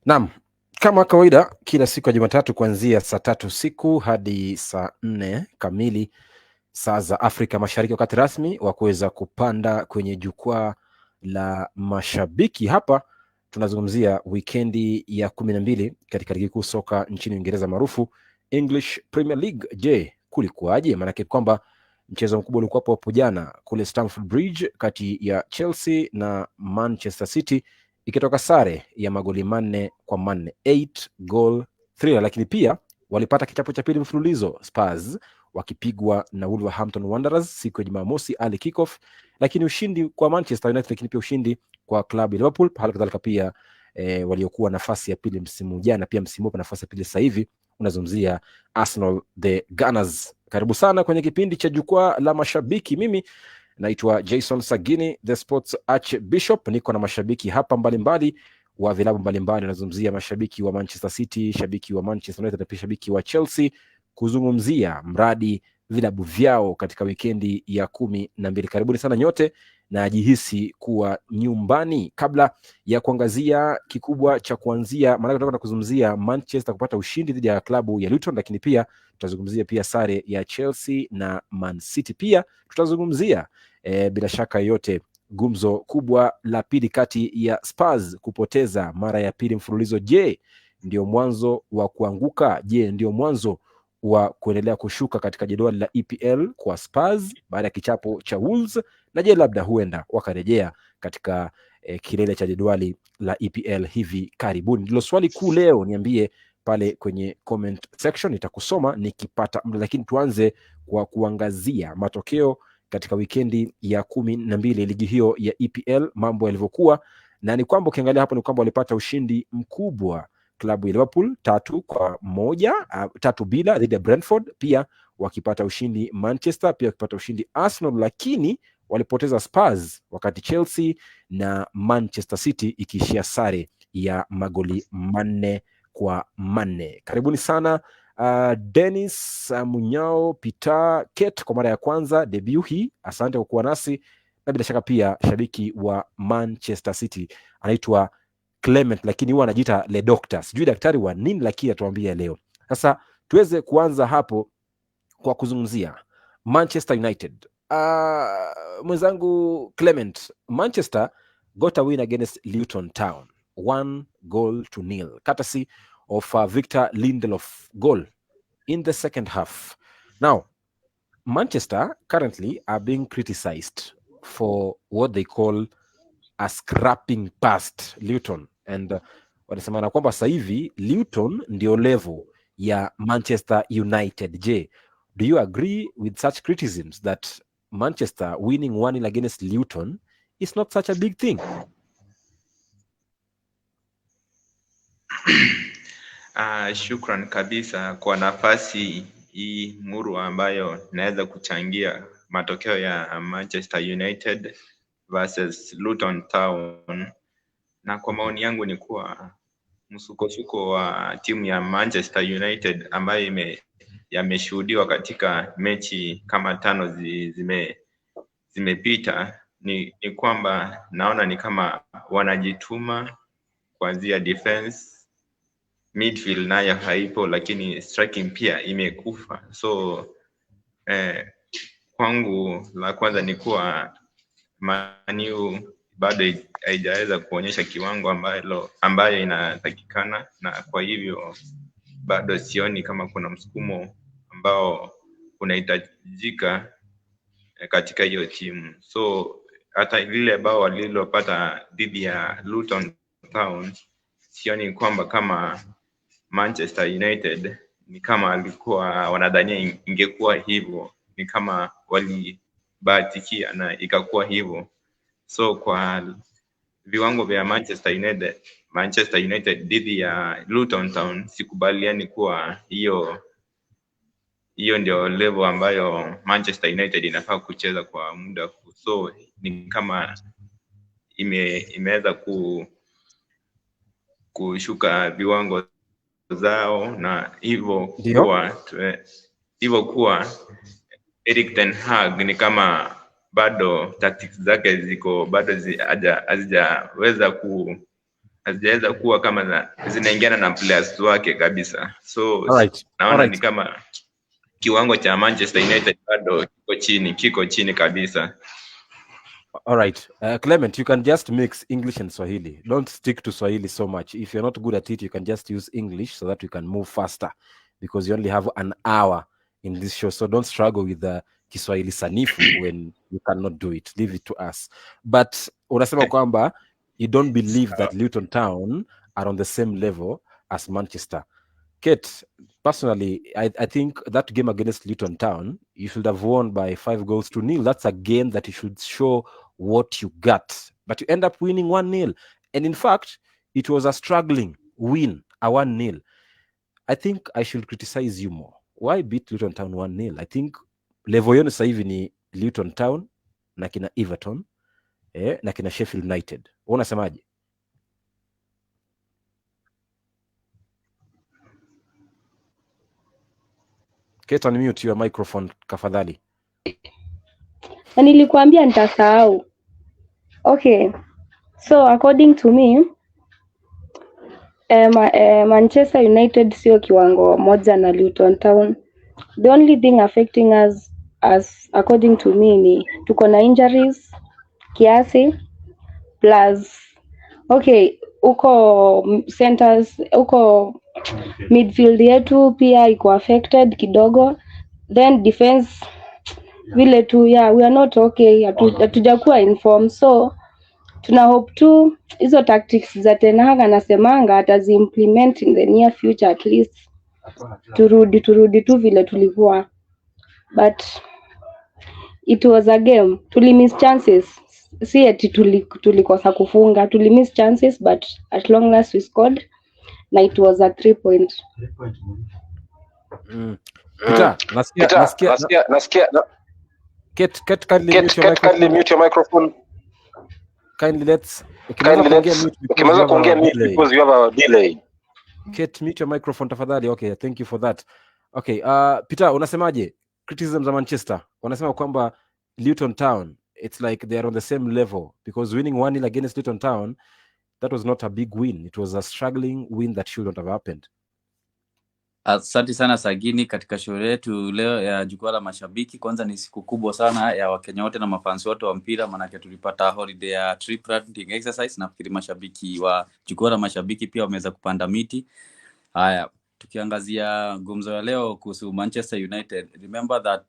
Naam, kama kawaida kila siku ya Jumatatu kuanzia saa 3 usiku hadi saa 4 kamili saa za Afrika Mashariki, wakati rasmi wa kuweza kupanda kwenye jukwaa la mashabiki. Hapa tunazungumzia wikendi ya 12 katika ligi kuu soka nchini Uingereza maarufu English Premier League. Je, kulikuwaje? Maanake kwamba mchezo mkubwa ulikuwa hapo jana kule Stamford Bridge kati ya Chelsea na Manchester City, ikitoka sare ya magoli 4-4, 8 goal thriller. Lakini pia walipata kichapo cha pili mfululizo Spurs wakipigwa na Wolverhampton Wanderers siku ya Jumamosi early kickoff, lakini ushindi kwa Manchester United, lakini pia ushindi kwa klabu ya Liverpool. Hali kadhalika pia waliokuwa nafasi ya pili msimu jana, pia msimu huu nafasi ya pili sasa hivi unazungumzia Arsenal the Gunners. Karibu sana kwenye kipindi cha jukwaa la mashabiki. Mimi naitwa Jason Sagini, the Sports Archbishop. Niko na mashabiki hapa mbalimbali wa vilabu mbalimbali. Nazungumzia mashabiki wa Manchester City, shabiki wa Manchester United na pia shabiki wa Chelsea, kuzungumzia mradi vilabu vyao katika wikendi ya 12. Karibuni sana nyote na jihisi kuwa nyumbani. Kabla ya kuangazia kikubwa cha kuanzia, maana tunataka kuzungumzia Manchester kupata ushindi dhidi ya klabu ya Luton, lakini pia tutazungumzia pia sare ya Chelsea na Man City. Pia tutazungumzia bila shaka yote gumzo kubwa la pili kati ya Spurs kupoteza mara ya pili mfululizo. Je, ndio mwanzo wa kuanguka? Je, ndio mwanzo wa kuendelea kushuka katika jedwali la EPL kwa Spurs baada ya kichapo cha Wolves? Na je, labda huenda wakarejea katika kilele cha jedwali la EPL hivi karibuni? Ndilo swali kuu leo. Niambie pale kwenye comment section, nitakusoma nikipata muda. Lakini tuanze kwa kuangazia matokeo katika wikendi ya 12 ligi hiyo ya EPL, mambo yalivyokuwa. Na ni kwamba ukiangalia hapo ni kwamba walipata ushindi mkubwa klabu ya Liverpool 3-1 dhidi ya Brentford, pia wakipata ushindi Manchester, pia wakipata ushindi Arsenal, lakini walipoteza Spurs, wakati Chelsea na Manchester City ikiishia sare ya magoli 4-4. Karibuni sana Dennis Munyao, Peter, Kate kwa mara ya kwanza debut hii. Asante kwa kuwa nasi, na bila shaka pia shabiki wa Manchester City anaitwa Clement, lakini huwa anajiita Le Doctor, sijui daktari wa nini, lakini atuambia leo. Sasa tuweze kuanza hapo kwa kuzungumzia Manchester United. Mwenzangu Clement, Manchester got a win against Luton Town 1-0, courtesy of Victor Lindelof goal in the second half. Now, Manchester currently are being criticized for what they call a scrapping past Luton, and wanasema na kwamba sasa hivi Luton ndio level ya Manchester United. Je, do you agree with such criticisms that Manchester winning 1-0 against Luton is not such a big thing? Shukran kabisa kwa nafasi hii muru ambayo naweza kuchangia matokeo ya Manchester United versus Luton Town. Na kwa maoni yangu ni kuwa msukosuko wa timu ya Manchester United ambayo yameshuhudiwa katika mechi kama 5 zimepita, ni kwamba naona ni kama wanajituma kuanzia defense, midfield nayo haipo, lakini striking pia imekufa. So kwangu la kwanza ni kuwa Man U bado haijaweza kuonyesha kiwango ambayo inatakikana, na kwa hivyo bado sioni kama kuna msukumo ambao unahitajika katika hiyo timu. So hata lile bao walilopata dhidi ya Luton Town, sioni kwamba kama Manchester United ni kama alikuwa wanadhania ingekuwa hivyo, ni kama walibahatikia na ikakuwa hivyo. So kwa viwango vya Manchester United dhidi ya Luton Town, sikubaliani kuwa hiyo ndio level ambayo Manchester United inafaa kucheza kwa muda huu. So ni kama imeweza kushuka viwango zao, na hivyo kuwa Erik ten Hag ni kama bado tactics zake ziko bado hazijaweza hazijaweza kuwa kama zinaingiana na players wake kabisa. So naona ni kama kiwango cha Manchester United bado kiko chini kabisa. All right. Clement, you can just mix English and Swahili. Don't stick to Swahili so much. If you're not good at it, you can just use English so that we can move faster, because you only have an hour in this show. So don't struggle with the Kiswahili sanifu when you cannot do it. Leave it to us. But unasema kwamba you don't believe that Luton Town are on the same level as Manchester. Kate, personally, I think that game against Luton Town, you should have won by 5-0. That's a game that you should show what you got. But you end up winning 1-0. And in fact, it was a struggling win, a 1-0. I think I should criticize you more. Why beat Luton Town 1-0? I think level yenu sasa hivi ni Luton Town na kina Everton na kina Sheffield United. Unasemaje? Kate, unmute your microphone kafadhali. Na nilikuambia nitasahau. Okay. So according to me, Manchester United sio kiwango moja na Luton Town. The only thing affecting us as according to me ni tuko na injuries kiasi, plus okay, uko centers, uko midfield yetu pia iko affected kidogo, then defense vile tu we are not okay, hatujakuwa informed. So tuna hope tu hizo tactics za Ten Hag anasemanga atazi implement in the near future, at least turudi tu vile tulikuwa. But it was a game, tulimiss chances, si eti tulikosa kufunga, tulimiss chances, but at long last we scored, na it was a 3 point. Peter, nasikia. Kate, kindly mute your microphone. Ukimaliza kuongea mute because you have a delay. Kate, mute your microphone tafadhali. Okay, thank you for that. Okay, Peter, unasemaje? Criticism za Manchester. Wanasema kwamba Luton Town, it's like they are on the same level, because winning 1-0 against Luton Town, that was not a big win. It was a struggling win that should not have happened. Asante sana Sagini, katika show yetu leo ya jukwaa la mashabiki. Kwanza ni siku kubwa sana ya Wakenya wote na mafans wote wa mpira, manake tulipata holiday ya tree planting exercise. Nafikiri mashabiki wa jukwaa la mashabiki pia wameweza kupanda miti. Haya, tukiangazia gumzo ya leo kuhusu Manchester United. Remember that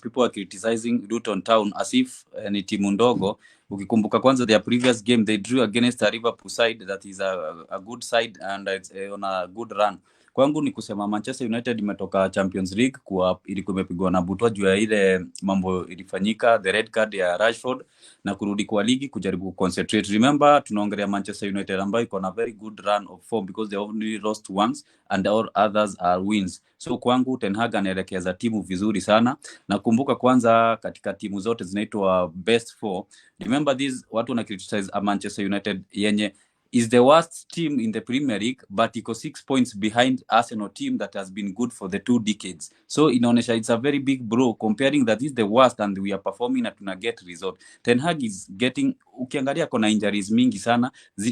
people are criticizing Luton Town as if ni timu ndogo. Ukikumbuka kwanza their previous game they drew against a Liverpool side that is a good side and it's on a good run. Kwangu ni kusema Manchester United imetoka Champions League ilikuwa imepigwa na butwa juu ya ile mambo ilifanyika, the red card ya Rashford, na kurudi kwa ligi kujaribu concentrate. Remember tunaongelea Manchester United ambayo iko na very good run of form because they only lost once and all others are wins. So kwangu Ten Hag anaelekeza timu vizuri sana. Nakumbuka kwanza katika timu zote zinaitwa best 4. Remember these watu wana criticize Manchester United yenye is the worst team in the Premier League, but iko 6 points behind Arsenal team that has been good for the 2 decades. So inaonesha it's a very big blow comparing that is the worst and we are performing and tuna get result. Ten Hag is getting, ukiangalia kona injuries mingi sana.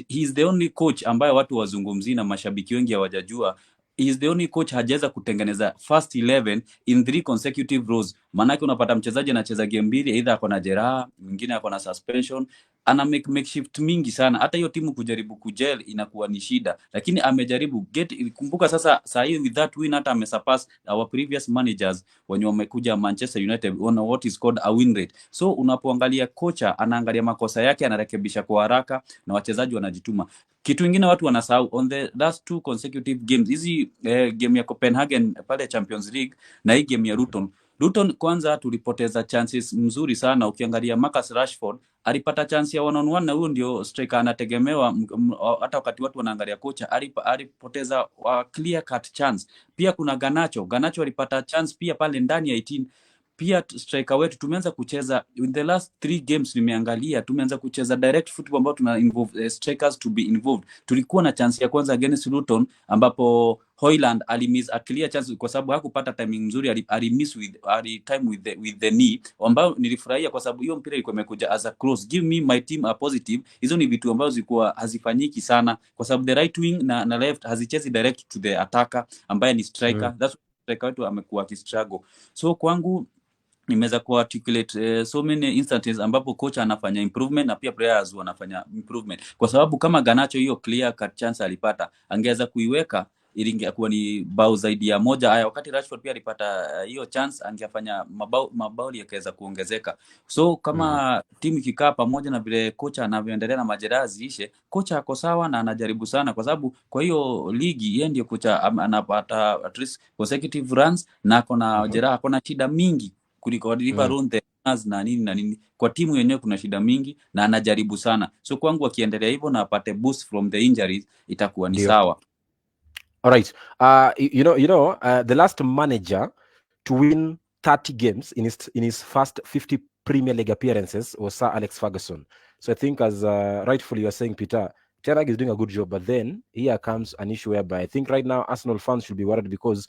He is the only coach ambaye watu wazungumzi na mashabiki wengi hawajajua. He is the only coach hajaweza kutengeneza first 11 in 3 consecutive rows. Manake unapata mchezaji anacheza game mbili, either ako na jeraha, mwingine ako na suspension, ana makeshift mingi sana. Hata hiyo timu kujaribu kujel inakuwa ni shida, lakini amejaribu kumbuka sasa hii with that win hata amesurpass our previous managers when wamekuja Manchester United on what is called a win rate. So unapoangalia kocha anaangalia makosa yake, anarekebisha kwa haraka na wachezaji wanajituma. Kitu kingine watu wanasahau, on the last 2 consecutive games, hizi game ya Copenhagen pale Champions League na hii game ya Luton kwanza tulipoteza chances mzuri sana. Ukiangalia Marcus Rashford alipata chance ya 1-on-1 na huyo ndio striker anategemewa. Hata wakati watu wanaangalia kocha alipoteza clear cut chance. Pia kuna Garnacho alipata chance pia pale ndani ya 18. Pia striker wetu tumeanza kucheza in the last 3 games, nimeangalia tumeanza kucheza direct football ambao tuna involve strikers to be involved. Tulikuwa na chance ya kwanza against Luton ambapo Højlund alimiss a clear chance kwa sababu hakupata timing nzuri, alimiss with the knee, ambao nilifurahia kwa sababu hiyo mpira ilikuwa imekuja as a cross. Give me my team a positive. Hizo ni vitu ambazo zilikuwa hazifanyiki sana kwa sababu the right wing na left hazichezi direct to the attacker ambaye ni striker. That's striker wetu amekuwa akistruggle. So kwangu nimeweza ku articulate so many instances ambapo coach anafanya improvement na pia players wanafanya improvement, kwa sababu kama Garnacho hiyo clear cut chance alipata, angeweza kuiweka ili ingekuwa ni bao zaidi ya moja. Haya, wakati Rashford pia alipata hiyo chance, angefanya mabao yakaweza kuongezeka. So kama timu ikikaa pamoja na vile kocha anavyoendelea na majeraha ziishe, kocha ako sawa na anajaribu sana, kwa sababu kwa hiyo ligi yeye ndio kocha anapata at least consecutive runs na ako na jeraha, ako na shida mingi kuliko around the na nini. Kwa timu yenyewe kuna shida mingi na anajaribu sana. So kwangu akiendelea hivyo na apate boost from the injuries, itakuwa ni sawa. All right. The last manager to win 30 games in his first 50 Premier League appearances was Sir Alex Ferguson. So I think, as rightfully you are saying, Peter, Ten Hag is doing a good job, but then here comes an issue whereby I think right now Arsenal fans should be worried, because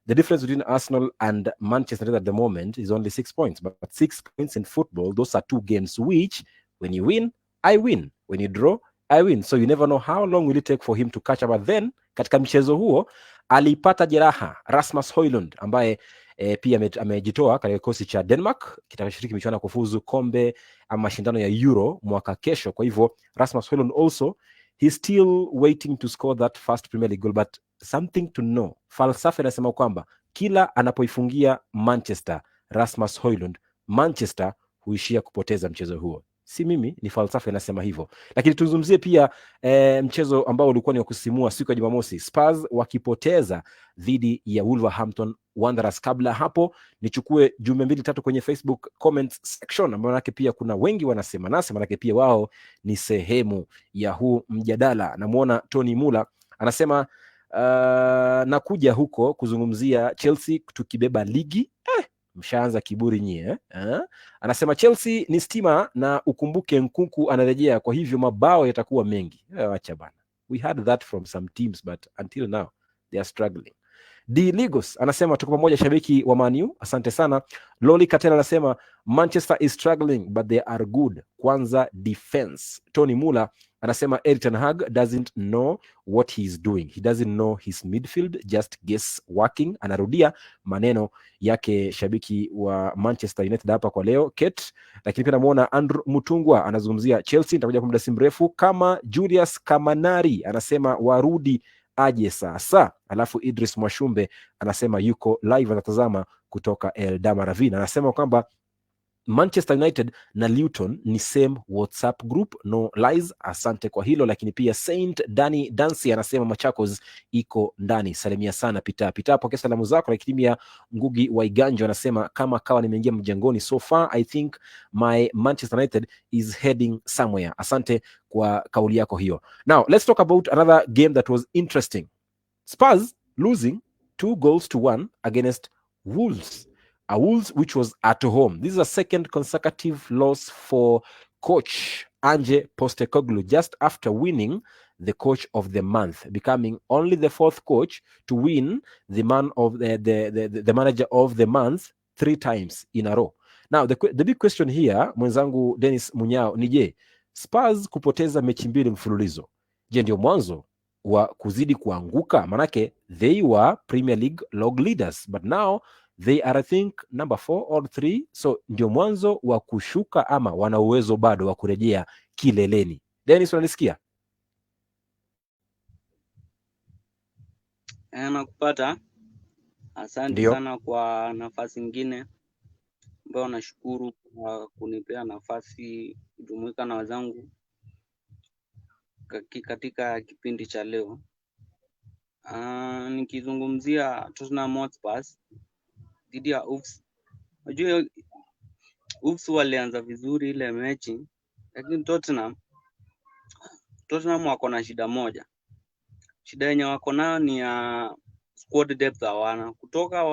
the difference between Arsenal and Manchester United at the moment is only 6 points. But 6 points in football, those are 2 games, which when you win, I win. When you draw, I win. So you never know how long will it take for him to catch up. But then, katika mchezo huo, alipata jeraha Rasmus Højlund, ambaye pia amejitoa katika kikosi cha Denmark kitashiriki michuano ya kufuzu kombe ama mashindano ya Euro mwaka kesho. Kwa hivyo Rasmus Højlund also, he's still waiting to score that first Premier League goal. But something to know, falsafa inasema kwamba kila anapoifungia Manchester Rasmus Højlund, Manchester huishia kupoteza mchezo huo. Si mimi, ni falsafa inasema hivyo. Lakini tuzungumzie pia mchezo ambao ulikuwa ni wa kusisimua siku ya Jumamosi, Spurs wakipoteza dhidi ya Wolverhampton Wanderers. Kabla hapo nichukue jumbe 2-3 kwenye Facebook comments section, ambapo manake pia kuna wengi wanasema nasi, manake pia wao ni sehemu ya huu mjadala. Namuona Tony Mula anasema nakuja huko kuzungumzia Chelsea tukibeba ligi. Mshaanza kiburi nyie. Anasema Chelsea ni stima na ukumbuke Nkunku anarejea, kwa hivyo mabao yatakuwa mengi. Acha bana. We had that from some teams, but until now they are struggling. D Ligos anasema tuko pamoja Shabiki wa Man U, asante sana. Loli Katela anasema Manchester is struggling but they are good, kwanza defense. Tony Mula anasema Erik ten Hag doesn't know what he is doing, he doesn't know his midfield, just guess working. Anarudia maneno yake Shabiki wa Manchester United hapa kwa leo Kate. Lakini pia namuona Andrew Mutungwa anazungumzia Chelsea, nitakuja kwa muda si mrefu. Kama Julius Kamanari anasema warudi aje sasa. Alafu Idris Mwashumbe anasema yuko live anatazama kutoka Eldama Ravina, anasema kwamba Manchester United na Luton ni same WhatsApp group, no lies. Asante kwa hilo. Lakini pia Saint Danny Dancy anasema Machakos iko ndani, salimia sana Pita pokea salamu zako. Lakini pia Ngugi wa Iganjo anasema kama kawa nimeingia mjengoni, so far I think my Manchester United is heading somewhere. Asante kwa kauli yako hiyo. Now let's talk about another game that was interesting. Spurs losing 2-1 against Wolves. A Wolves which was at home. This is a second consecutive loss for coach Ange Postecoglou, just after winning the coach of the month, becoming only the 4th coach to win the manager of the month 3 times in a row. Now the big question here, mwenzangu Dennis Munyao, ni je, Spurs kupoteza mechi 2 mfululizo, je ndio mwanzo wa kuzidi kuanguka? Manake they were Premier League log leaders, but now they are I think number 4 or 3. So ndio mwanzo wa kushuka ama wana uwezo bado wa kurejea kileleni? Dennis, unanisikia? Nakupata. Asante sana kwa nafasi nyingine ambayo nashukuru kwa kunipea nafasi kujumuika na wenzangu katika kipindi cha leo. Nikizungumzia Tottenham Hotspur dhidi ya Wolves. Unajua Wolves walianza vizuri ile mechi, lakini Tottenham wako na shida moja. Shida yenye wako nayo ni ya squad depth hawana. Kutoka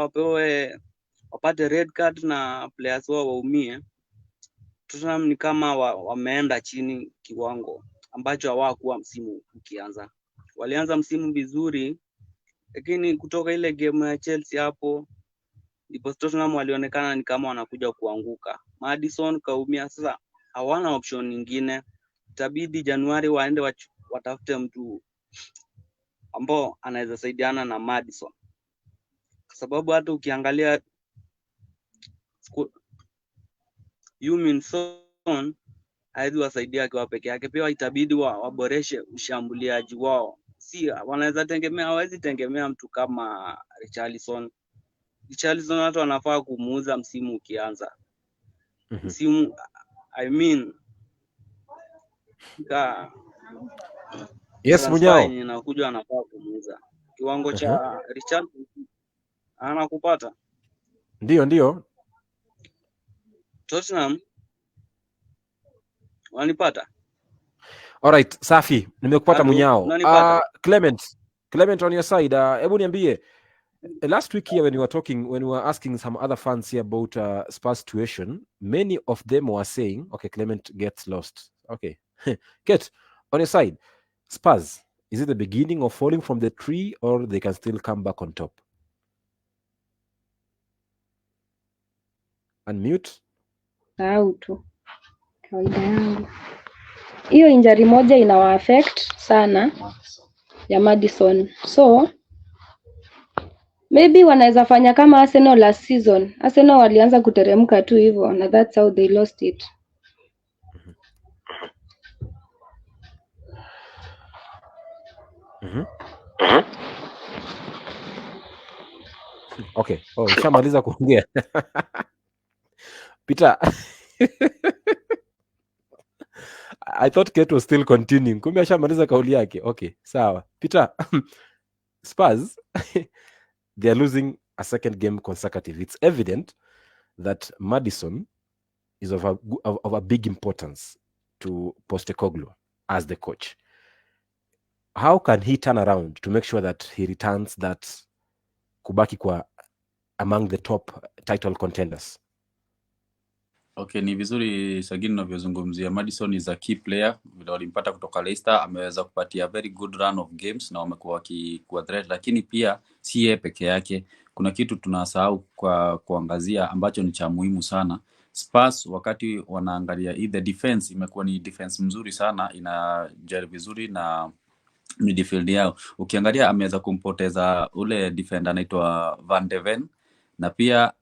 wapate red card na players wao waumie, Tottenham ni kama wameenda chini kiwango ambacho hawakuwa msimu ukianza. Walianza msimu vizuri lakini kutoka ile game ya Chelsea hapo ndipo Tottenham walionekana ni kama wanakuja kuanguka. Maddison kaumia, sasa hawana option nyingine, itabidi Januari waende watafute mtu ambao anaweza saidiana na Maddison, kwa sababu hata ukiangalia Heung-min Son haiwezi wasaidia akiwa peke yake, pia itabidi waboreshe ushambuliaji wao. Si hawezi tegemea mtu kama Richarlison hata wanafaa kumuuza msimu ukianza. Msimu Yes, Munyao. Inakuja anafaa kumuuza. Kiwango cha Richarlison anakupata. Ndio. Tottenham wanipata. Alright, safi. Nimekupata Munyao. Clement on your side. Hebu niambie, last week here when we were asking some other fans here about Spurs situation, many of them were saying, okay, Clement gets lost. Okay. Get on your side. Spurs, is it the beginning of falling from the tree or they can still come back on top? Unmute. Auto. Kawaida yangu. Hiyo injury moja inawa affect sana ya Maddison. So maybe wanaweza fanya kama Arsenal last season. Arsenal walianza kuteremka tu hivyo na that's how they lost it. Okay. Ushamaliza kuongea. Peter. I thought Kate was still continuing. Kumbe ashamaliza kauli yake. Okay, sawa. Peter, Spurs, they are losing a second game consecutive. It's evident that Maddison is of a big importance to Postecoglou as the coach. How can he turn around to make sure that he returns that kubaki kwa among the top title contenders? Okay, ni vizuri Sagini unavyozungumzia. Maddison is a key player. Vile walimpata kutoka Leicester, ameweza kupatia very good run of games na wamekuwa wakikuwa threat, lakini pia si yeye peke yake. Kuna kitu tunasahau kwa kuangazia ambacho ni cha muhimu sana. Spurs wakati wanaangalia the defense imekuwa ni defense mzuri sana, inajaribu vizuri na midfield yao. Ukiangalia ameweza kumpoteza ule defender anaitwa Van de Ven, na pia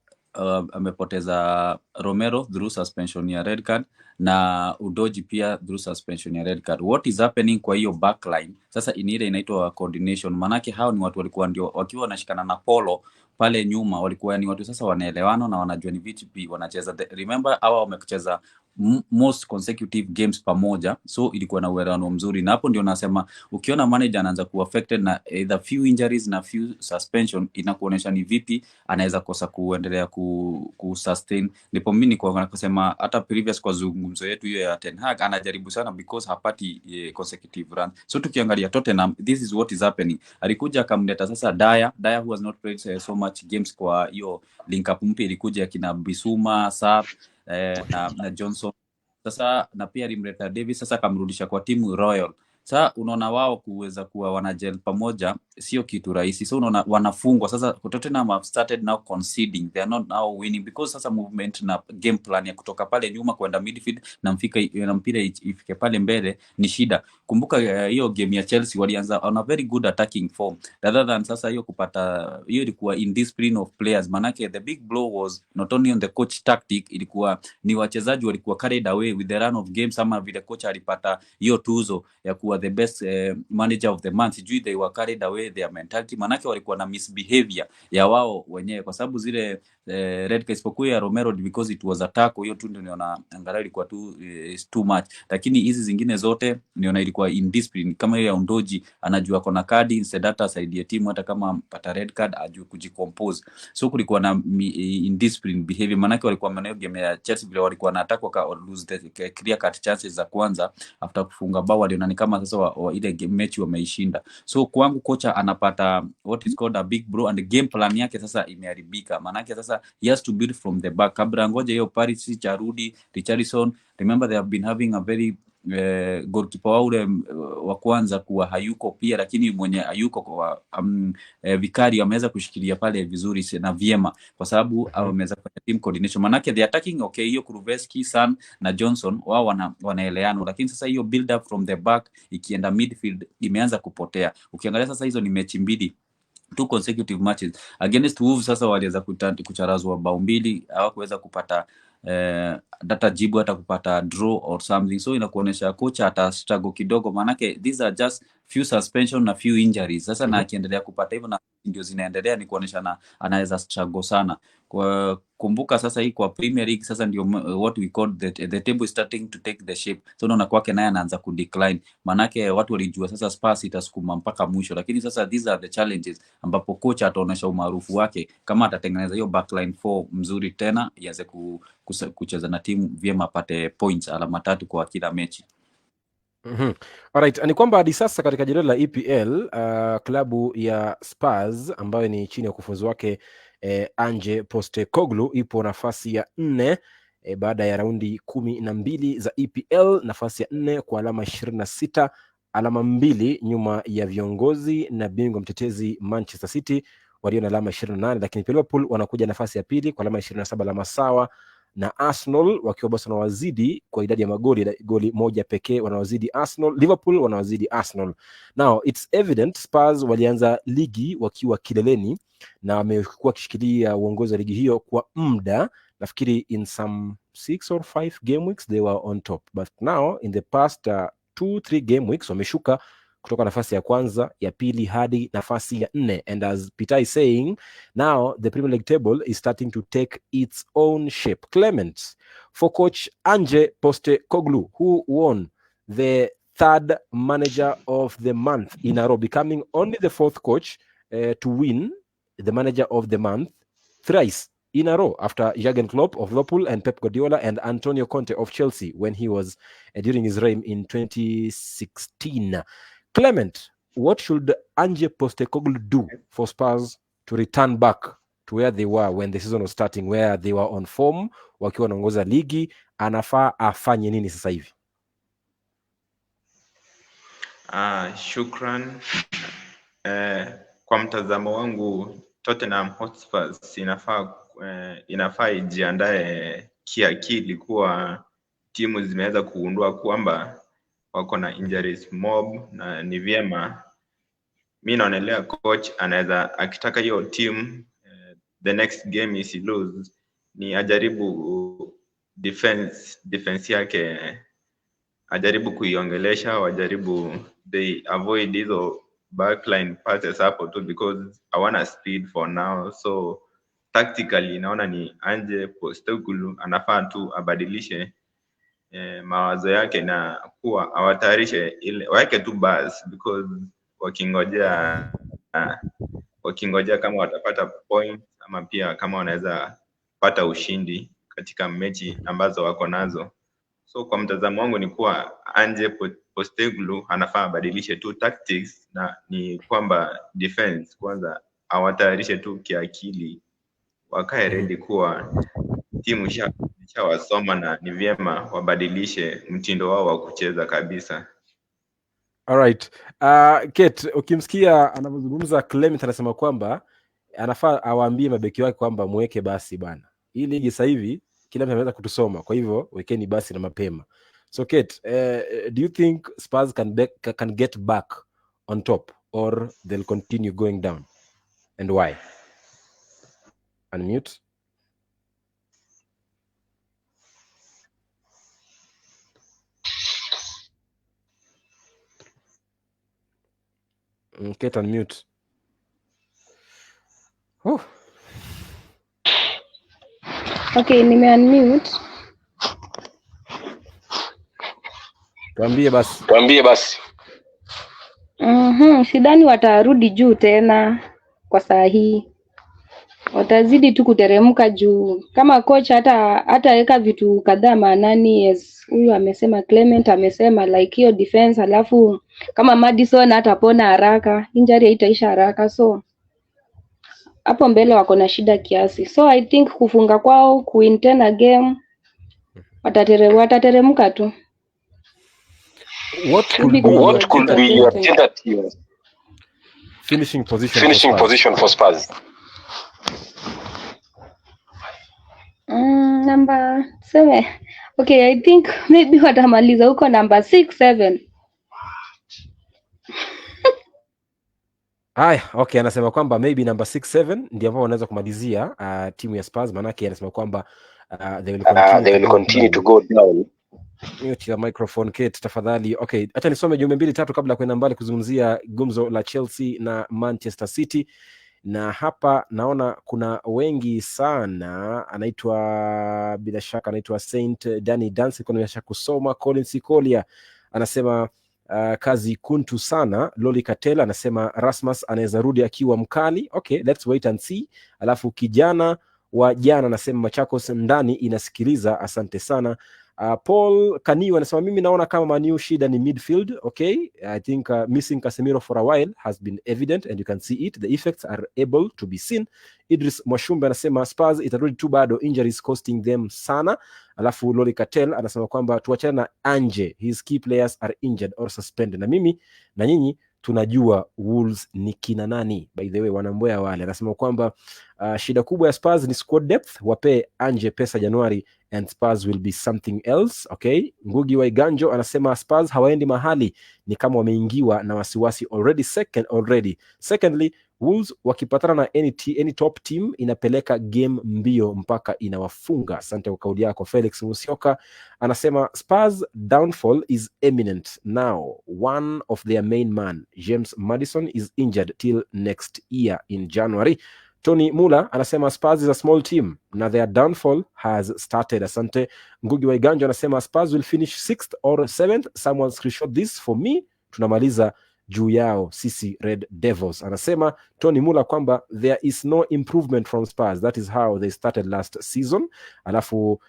amepoteza Romero through suspension ya red card na Udoji pia through suspension ya red card. What is happening kwa hiyo backline sasa? Ile inaitwa coordination, manake hao ni watu walikuwa ndio wakiwa wanashikana na Polo pale nyuma, walikuwa ni watu sasa wanaelewana na wanajua ni vipi wanacheza. Remember hawa wamekucheza most consecutive games pamoja, so ilikuwa na uelewano mzuri, na hapo ndio nasema ukiona manager anaanza ku affected na either few injuries na few suspension, inakuonesha ni vipi anaweza kosa kuendelea ku sustain. Ndipo mimi niko kusema hata previous kwa zungumzo yetu hiyo ya Ten Hag anajaribu sana because hapati consecutive run. So tukiangalia Tottenham, this is what is happening. Alikuja akamleta sasa Dyer who has not played so much games kwa hiyo link up mpya, ilikuja kina Bissouma, Sarr na Johnson sasa, na pia alimleta Davis sasa akamrudisha kwa timu Royal. Sasa unaona wao kuweza kuwa wanajel pamoja sio kitu rahisi. So unaona wanafungwa sasa. Tottenham have started now conceding, they are not now winning because sasa movement na game plan ya kutoka pale nyuma kwenda midfield na mpira ifike pale mbele ni shida. Kumbuka hiyo game ya Chelsea walianza on a very good attacking form, rather than sasa hiyo kupata hiyo ilikuwa indiscipline of players. Manake the big blow was not only on the coach tactic, ilikuwa ni wachezaji walikuwa carried away with the run of games, ama vile coach alipata hiyo tuzo ya kuwa the best manager of the month. They were carried away their mentality, manake walikuwa na misbehavior ya wao wenyewe, kwa sababu zile red card isipokuwa ya Romero because it was attack, hiyo tu ndio niona angalau ilikuwa is too much, lakini hizi zingine zote niona ilikuwa indiscipline. Kama hiyo ya Undoji anajua kona kadi, instead hata side ya timu hata kama pata red card ajue kujicompose. So kulikuwa na indiscipline behavior, manake walikuwa maneno game ya Chelsea vile walikuwa na attack waka lose the clear cut chances za kwanza after kufunga bao, waliona ni kama sasa ile game mechi wameishinda. So kwangu kocha anapata what is called a big bro, and the game plan yake sasa imeharibika, manake sasa he has to build from the back. Kabla ngoja hiyo Paris charudi Richarlison, remember they have been having a very goalkeeper wao ule wa kwanza kuwa hayuko pia, lakini mwenye hayuko kwa Vikari ameweza kushikilia pale vizuri na vyema, kwa sababu ameweza kufanya team coordination. Manake the attacking okay, hiyo Kuruveski, San na Johnson wao wanaeleana, lakini sasa hiyo build up from the back ikienda midfield imeanza kupotea. Ukiangalia sasa hizo ni mechi mbili, 2 consecutive matches against Wolves, sasa waliweza kucharazwa bao mbili, hawakuweza kupata data jibu hata kupata draw or something. So inakuonesha kocha ata struggle kidogo, manake these are just few suspension na few injuries. Sasa na akiendelea kupata hivyo na ndio zinaendelea, ni kuonesha na anaweza struggle sana. Kwa kumbuka sasa hii kwa Premier League sasa ndio what we call the table is starting to take the shape. So unaona kwake naye anaanza ku decline, manake watu walijua sasa Spurs itasukuma mpaka mwisho, lakini sasa these are the challenges ambapo kocha ataonesha umaarufu wake kama atatengeneza hiyo backline 4 mzuri tena ianze kucheza na timu vyema, apate points alama 3 kwa kila mechi. Alright, ni kwamba hadi sasa katika jedwali la EPL klabu ya Spurs ambayo ni chini ya ukufunzi wake Ange Postecoglou ipo nafasi ya 4 baada ya raundi 12 za EPL, nafasi ya 4 kwa alama 26, alama 2 nyuma ya viongozi na bingwa mtetezi Manchester City walio na alama 28, lakini Liverpool wanakuja nafasi ya pili kwa alama 27, alama sawa na Arsenal, wakiwa basi wanawazidi kwa idadi ya magoli, goli moja pekee wanawazidi Arsenal. Liverpool wanawazidi Arsenal. Now it's evident Spurs walianza ligi wakiwa kileleni na wamekuwa kishikilia uongozi wa ligi hiyo kwa muda, nafikiri in some 6 or 5 game weeks they were on top, but now in the past 2-3 game weeks wameshuka kutoka nafasi ya kwanza, ya pili hadi nafasi ya 4. And as Peter is saying, now the Premier League table is starting to take its own shape. Clement, for coach Ange Postecoglou, who won the 3rd manager of the month in a row, becoming only the 4th coach to win the manager of the month thrice in a row, after Jurgen Klopp of Liverpool and Pep Guardiola and Antonio Conte of Chelsea when he was during his reign in 2016. Clement, what should Ange Postecoglou do for Spurs to return back to where they were when the season was starting, where they were on form, wakiwa wanaongoza ligi? Anafaa afanye nini sasa hivi? Shukran. Kwa mtazamo wangu Tottenham Hotspur inafaa ijiandae kiakili kuwa timu zimeweza kugundua kwamba wako na injuries mob, na ni vyema, mimi naonelea coach anaweza akitaka hiyo team the next game is lose, ni ajaribu defense yake, ajaribu kuiongelesha, wajaribu they avoid hizo backline passes hapo tu, because hawana speed for now. So tactically naona ni Ange Postecoglou anafaa tu abadilishe mawazo yake na kuwa awatayarishe ile wake tu bas, because wakingojea kama watapata point ama pia kama wanaweza pata ushindi katika mechi ambazo wako nazo. So kwa mtazamo wangu ni kuwa Ange Postecoglou anafaa abadilishe tu tactics, na ni kwamba defense kwanza awatayarishe tu kiakili, wakae ready kuwa timu ishawasoma na ni vyema wabadilishe mtindo wao wa kucheza kabisa. Alright. Kate, ukimsikia anapozungumza Clement anasema kwamba anafaa awaambie mabeki wake kwamba muweke basi bana, hii ligi sasa hivi kila mtu anaweza kutusoma, kwa hivyo wekeni basi na mapema. So Kate, do you think Spurs can get back on top or they'll continue going down, and why? Unmute. Kate, unmute. Okay, nime-unmute. Tuambie basi. Sidhani watarudi juu tena kwa saa hii. Watazidi tu kuteremka juu. Kama coach hataweka vitu kadhaa maanani, yes, huyu amesema, Clement amesema like hiyo defense, alafu kama Madison hatapona haraka, injury haitaisha haraka, so hapo mbele wako na shida kiasi. So I think kufunga kwao, kuwin tena game, watateremka tu. What could be your tentative finishing position for Spurs? Number 7. Okay, I think maybe watamaliza huko number 6, 7. Haya, okay, anasema kwamba maybe number 6, 7 ndio ambao wanaweza kumalizia timu ya Spurs, manake anasema kwamba they will continue to go down. Mute your microphone Kate tafadhali. Okay, acha nisome jumbe 2-3 kabla ya kwenda mbali kuzungumzia gumzo la Chelsea na Manchester City. Na hapa naona kuna wengi sana. Anaitwa bila shaka anaitwa Saint Danny Dance, kwa nimesha kusoma. Collins Kolia anasema kazi kuntu sana. Loli Katela anasema Rasmus anaweza rudi akiwa mkali. Okay, let's wait and see. Alafu kijana wa jana anasema Machakos ndani inasikiliza, asante sana. Paul Kaniwa anasema mimi naona kama Manu shida ni midfield. Okay, I think missing Casemiro for a while has been evident and you can see it, the effects are able to be seen. Idris Mwashumbe anasema Spurs itarudi tu, bado injuries costing them sana. Alafu Loli Katel anasema kwamba tuachane na Anje, his key players are injured or suspended. Na mimi na nyinyi tunajua Wolves ni kina nani, by the way, wanamboya wale. Anasema kwamba shida kubwa ya Spurs ni squad depth, wape Anje pesa Januari and Spurs will be something else. Okay, Ngugi wa Iganjo anasema Spurs hawaendi mahali, ni kama wameingiwa na wasiwasi already. Secondly, Wolves wakipatana na any top team inapeleka game mbio mpaka inawafunga. Asante kwa kauli yako. Felix Musioka anasema Spurs downfall is imminent now. One of their main man, James Maddison, is injured till next year in January. Tony Mula anasema Spurs is a small team na their downfall has started. Asante. Ngugi wa Iganjo anasema Spurs will finish 6th or 7th. Someone screenshot this for me. Tunamaliza juu yao sisi Red Devils. Anasema Tony Mula kwamba there is no improvement from Spurs. That is how they started last season. Alafu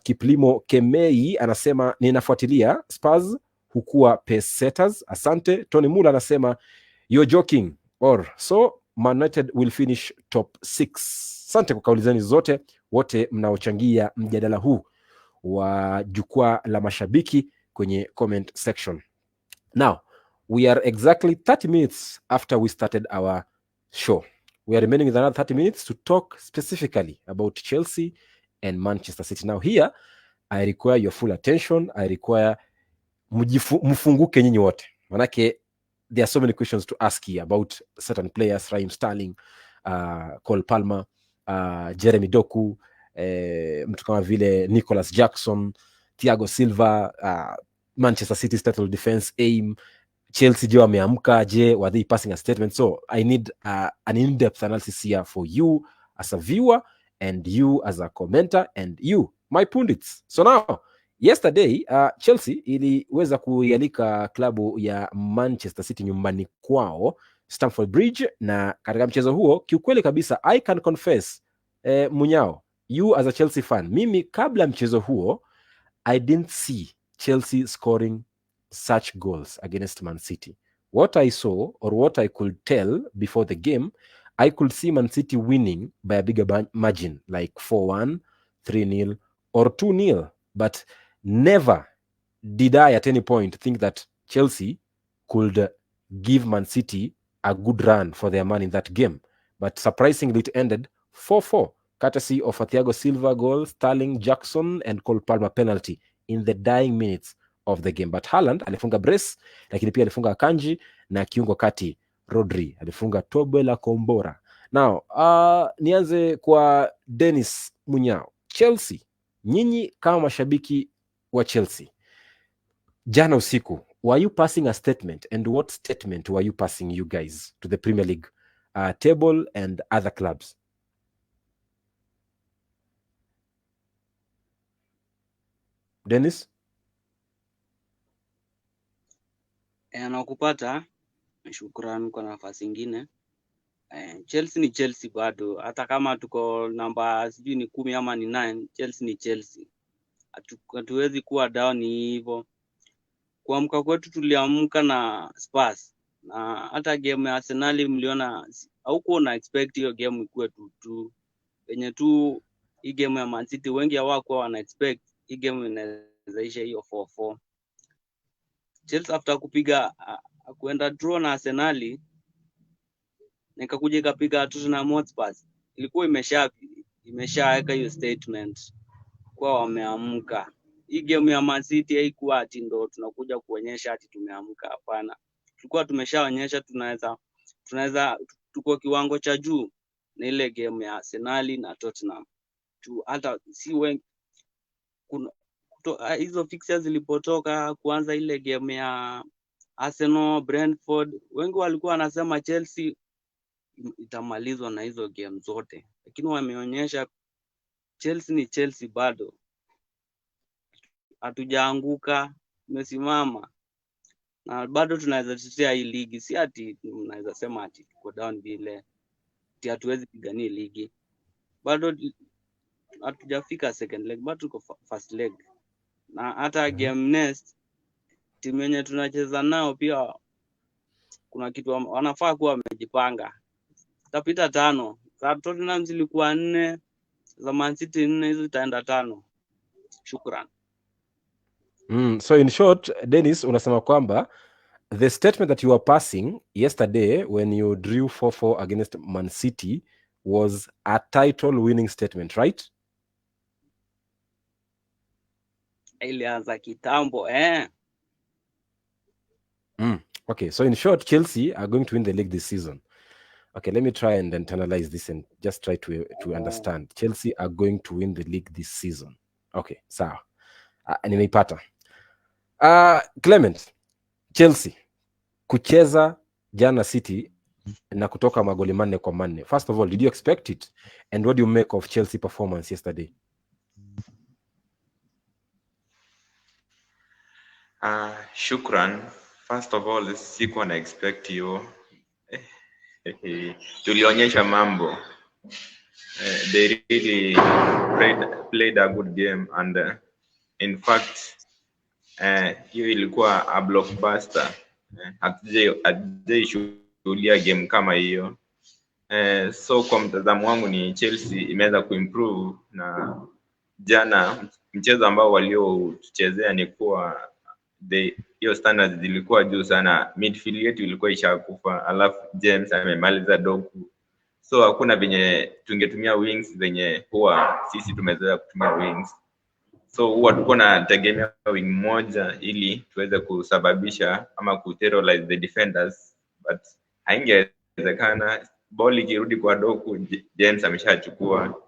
Kiplimo Kemei anasema ninafuatilia Spurs hukua pace setters. Asante. Tony Mula anasema you're joking or so Man United will finish top 6. Asante kwa kauli zenu zote, wote mnaochangia mjadala huu wa jukwaa la mashabiki kwenye comment section. Now, we are exactly 30 minutes after we started our show. We are remaining with another 30 minutes to talk specifically about Chelsea and Manchester City. Now here, I require your full attention. I require mfunguke nyinyi wote. Manake there are so many questions to ask here about certain players, Raheem Sterling, Cole Palmer, Jeremy Doku, mtu kama vile Nicholas Jackson, Thiago Silva, Manchester City's title defense aim, Chelsea je wameamka, je were they passing a statement? So I need an in-depth analysis here for you as a viewer and you as a commenter and you, my pundits. So now, yesterday Chelsea iliweza kuialika klabu ya Manchester City nyumbani kwao Stamford Bridge, na katika mchezo huo kiukweli kabisa I can confess Munyao, you as a Chelsea fan, mimi kabla mchezo huo I didn't see Chelsea scoring such goals against Man City. What I saw or what I could tell before the game, I could see Man City winning by a bigger margin like 4-1, 3-0 or 2-0, but never did I at any point think that Chelsea could give Man City a good run for their money in that game. But surprisingly, it ended 4-4, courtesy of a Thiago Silva goal, Sterling, Jackson, and Cole Palmer penalty in the dying minutes of the game. But Haaland alifunga brace, lakini pia alifunga Kanji, na kiungo kati Rodri alifunga tobe la kombora. Now, nianze kwa Dennis Munyao. Chelsea, nyinyi kama mashabiki wa Chelsea, jana usiku, were you passing a statement, and what statement were you passing, you guys, to the Premier League table and other clubs? Dennis? Nakupata. Shukrani kwa nafasi nyingine. Chelsea ni Chelsea bado, hata kama tuko namba sijui ni 10 ama ni 9, Chelsea ni Chelsea. Hatuwezi kuwa down hivyo. Kuamka kwetu tuliamka na Spurs, na hata game ya Arsenal mliona haukuwa na expect hiyo game ikuwe tu penye tu. Hii game ya Man City wengi hawakuwa wana expect hii game inawezaisha hiyo 4-4. Chelsea after kupiga kuenda draw na Arsenal, nikakuja ikapiga Tottenham Hotspur. Ilikuwa imeshaweka hiyo statement kwa wameamka. Hii game ya Man City haikuwa ati ndo tunakuja kuonyesha ati tumeamka, hapana. Tulikuwa tumeshaonyesha tunaweza tuko kiwango cha juu na ile game ya Arsenal na Tottenham. Hata si wengi hizo fixtures zilipotoka kuanza ile game ya Arsenal Brentford, wengi walikuwa wanasema Chelsea itamalizwa na hizo game zote, lakini wameonyesha Chelsea ni Chelsea bado. Hatujaanguka, tumesimama na bado tunaweza tetea hii ligi. Si ati tunaweza sema ati tuko down vile ati hatuwezi pigania ligi. Bado hatujafika second leg, bado tuko first leg. Na hata game next timu yenye tunacheza nao pia kuna kitu wanafaa kuwa wamejipanga. Tapita 5. Za Tottenham zilikuwa 4, za Man City 4, hizo itaenda 5. Shukran. So in short, Dennis, unasema kwamba the statement that you were passing yesterday when you drew 4-4 against Man City was a title winning statement, right? Ilianza kitambo Okay, so in short, Chelsea are going to win the league this season. Okay, let me try and internalize this and just try to understand. Chelsea are going to win the league this season. Okay, sawa. Nimeipata. Clement, Chelsea kucheza jana City na kutoka magoli 4-4. First of all, did you expect it? And what do you make of Chelsea performance yesterday? Shukran. First of all, sikuwa na expect hiyo. Tulionyesha mambo. They really played a good game, and in fact hiyo ilikuwa a blockbuster. Hatujashuhudia game kama hiyo. So kwa mtazamo wangu ni Chelsea imeweza kuimprove, na jana mchezo ambao waliochezea ni kuwa hiyo standards zilikuwa juu sana. Midfield yetu ilikuwa ishakufa, alafu James amemaliza Doku, so hakuna venye tungetumia wings venye huwa sisi tumezoea kutumia wings. So huwa tuko na tegemea wing moja ili tuweze kusababisha ama kuterrorize the defenders, but haingewezekana. Ball ikirudi kwa Doku, James ameshachukua.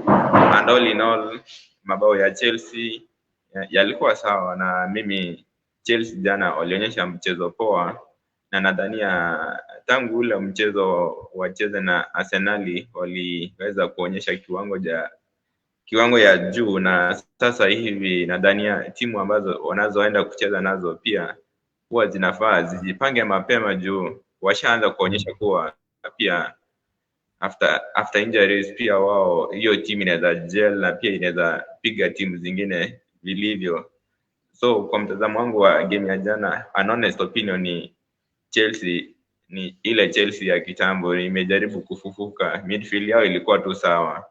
And all in all, mabao ya Chelsea yalikuwa sawa, na mimi Chelsea jana walionyesha mchezo poa, na nadhania tangu ule mchezo wacheze na Arsenal waliweza kuonyesha kiwango ya juu, na sasa hivi nadhania timu ambazo wanazoenda kucheza nazo pia huwa zinafaa zijipange mapema juu washaanza kuonyesha kuwa pia after injuries pia wao hiyo timu inaweza gel na pia inaweza piga timu zingine vilivyo. So kwa mtazamo wangu wa game ya jana, an honest opinion ni Chelsea ni ile Chelsea ya kitambo, imejaribu kufufuka. Midfield yao ilikuwa tu sawa.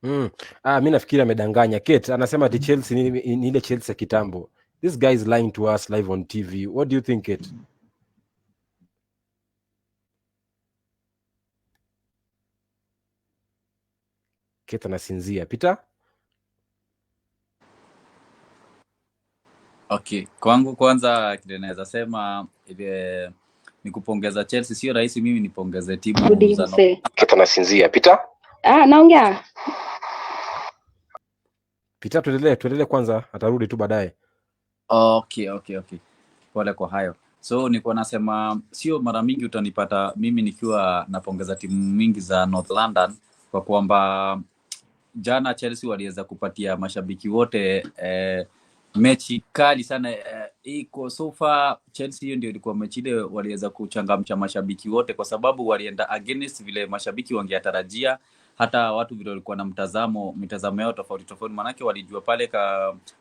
Mimi nafikiri amedanganya. Kate anasema ati Chelsea ni ile Chelsea ya kitambo. This guy is lying to us live on TV. What do you think, Kate? Kate anasinzia. Peter? Okay, kwangu kwanza kile naweza sema ile ni kupongeza Chelsea. Sio rahisi mimi nipongeze timu za Kate anasinzia. Peter? Naongea. Peter, tuendelee kwanza, atarudi tu baadaye. Okay. Pole kwa hayo. So niko nasema sio mara mingi utanipata mimi nikiwa napongeza timu mingi za North London, kwa kwamba jana Chelsea waliweza kupatia mashabiki wote mechi kali sana. Iko so far Chelsea hiyo ndio ilikuwa mechi ile waliweza kuchangamsha mashabiki wote, kwa sababu walienda against vile mashabiki wangetarajia. Hata watu vile walikuwa na mitazamo yao tofauti, manake walijua pale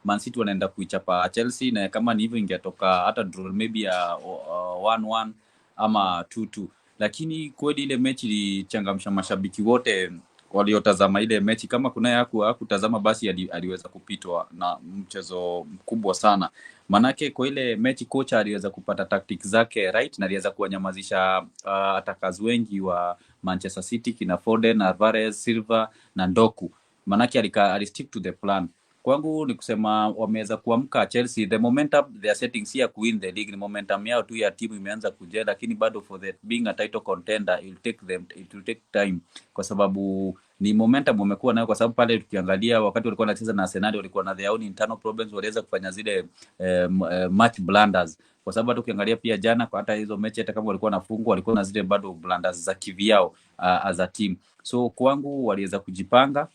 Man City wanaenda kuichapa Chelsea, na kama ni hivyo ingetoka hata draw maybe ya 1-1 ama 2-2. Lakini kweli ile mechi ilichangamsha mashabiki wote waliotazama ile mechi, kama kunaye hakutazama basi aliweza kupitwa na mchezo mkubwa sana. Manake kwa ile mechi kocha aliweza kupata tactics zake right, na aliweza kuwanyamazisha attackers wengi wa Manchester City, kina Foden, Alvarez, Silva na Ndoku. Manake alistick to the plan. Kwangu ni kusema wameweza kuamka Chelsea. The momentum they are setting here to win the league, ni momentum yao tu ya timu imeanza kujea, lakini bado for the being a title contender it will take time, kwa sababu ni momentum wamekuwa nayo, kwa sababu pale tukiangalia wakati walikuwa wanacheza na Arsenal walikuwa na their own internal problems, waliweza kufanya zile match blunders, kwa sababu hata ukiangalia pia jana kwa hata hizo mechi, hata kama walikuwa nafungwa walikuwa na zile bado blunders za kivyao as a team. So kwangu waliweza kujipanga,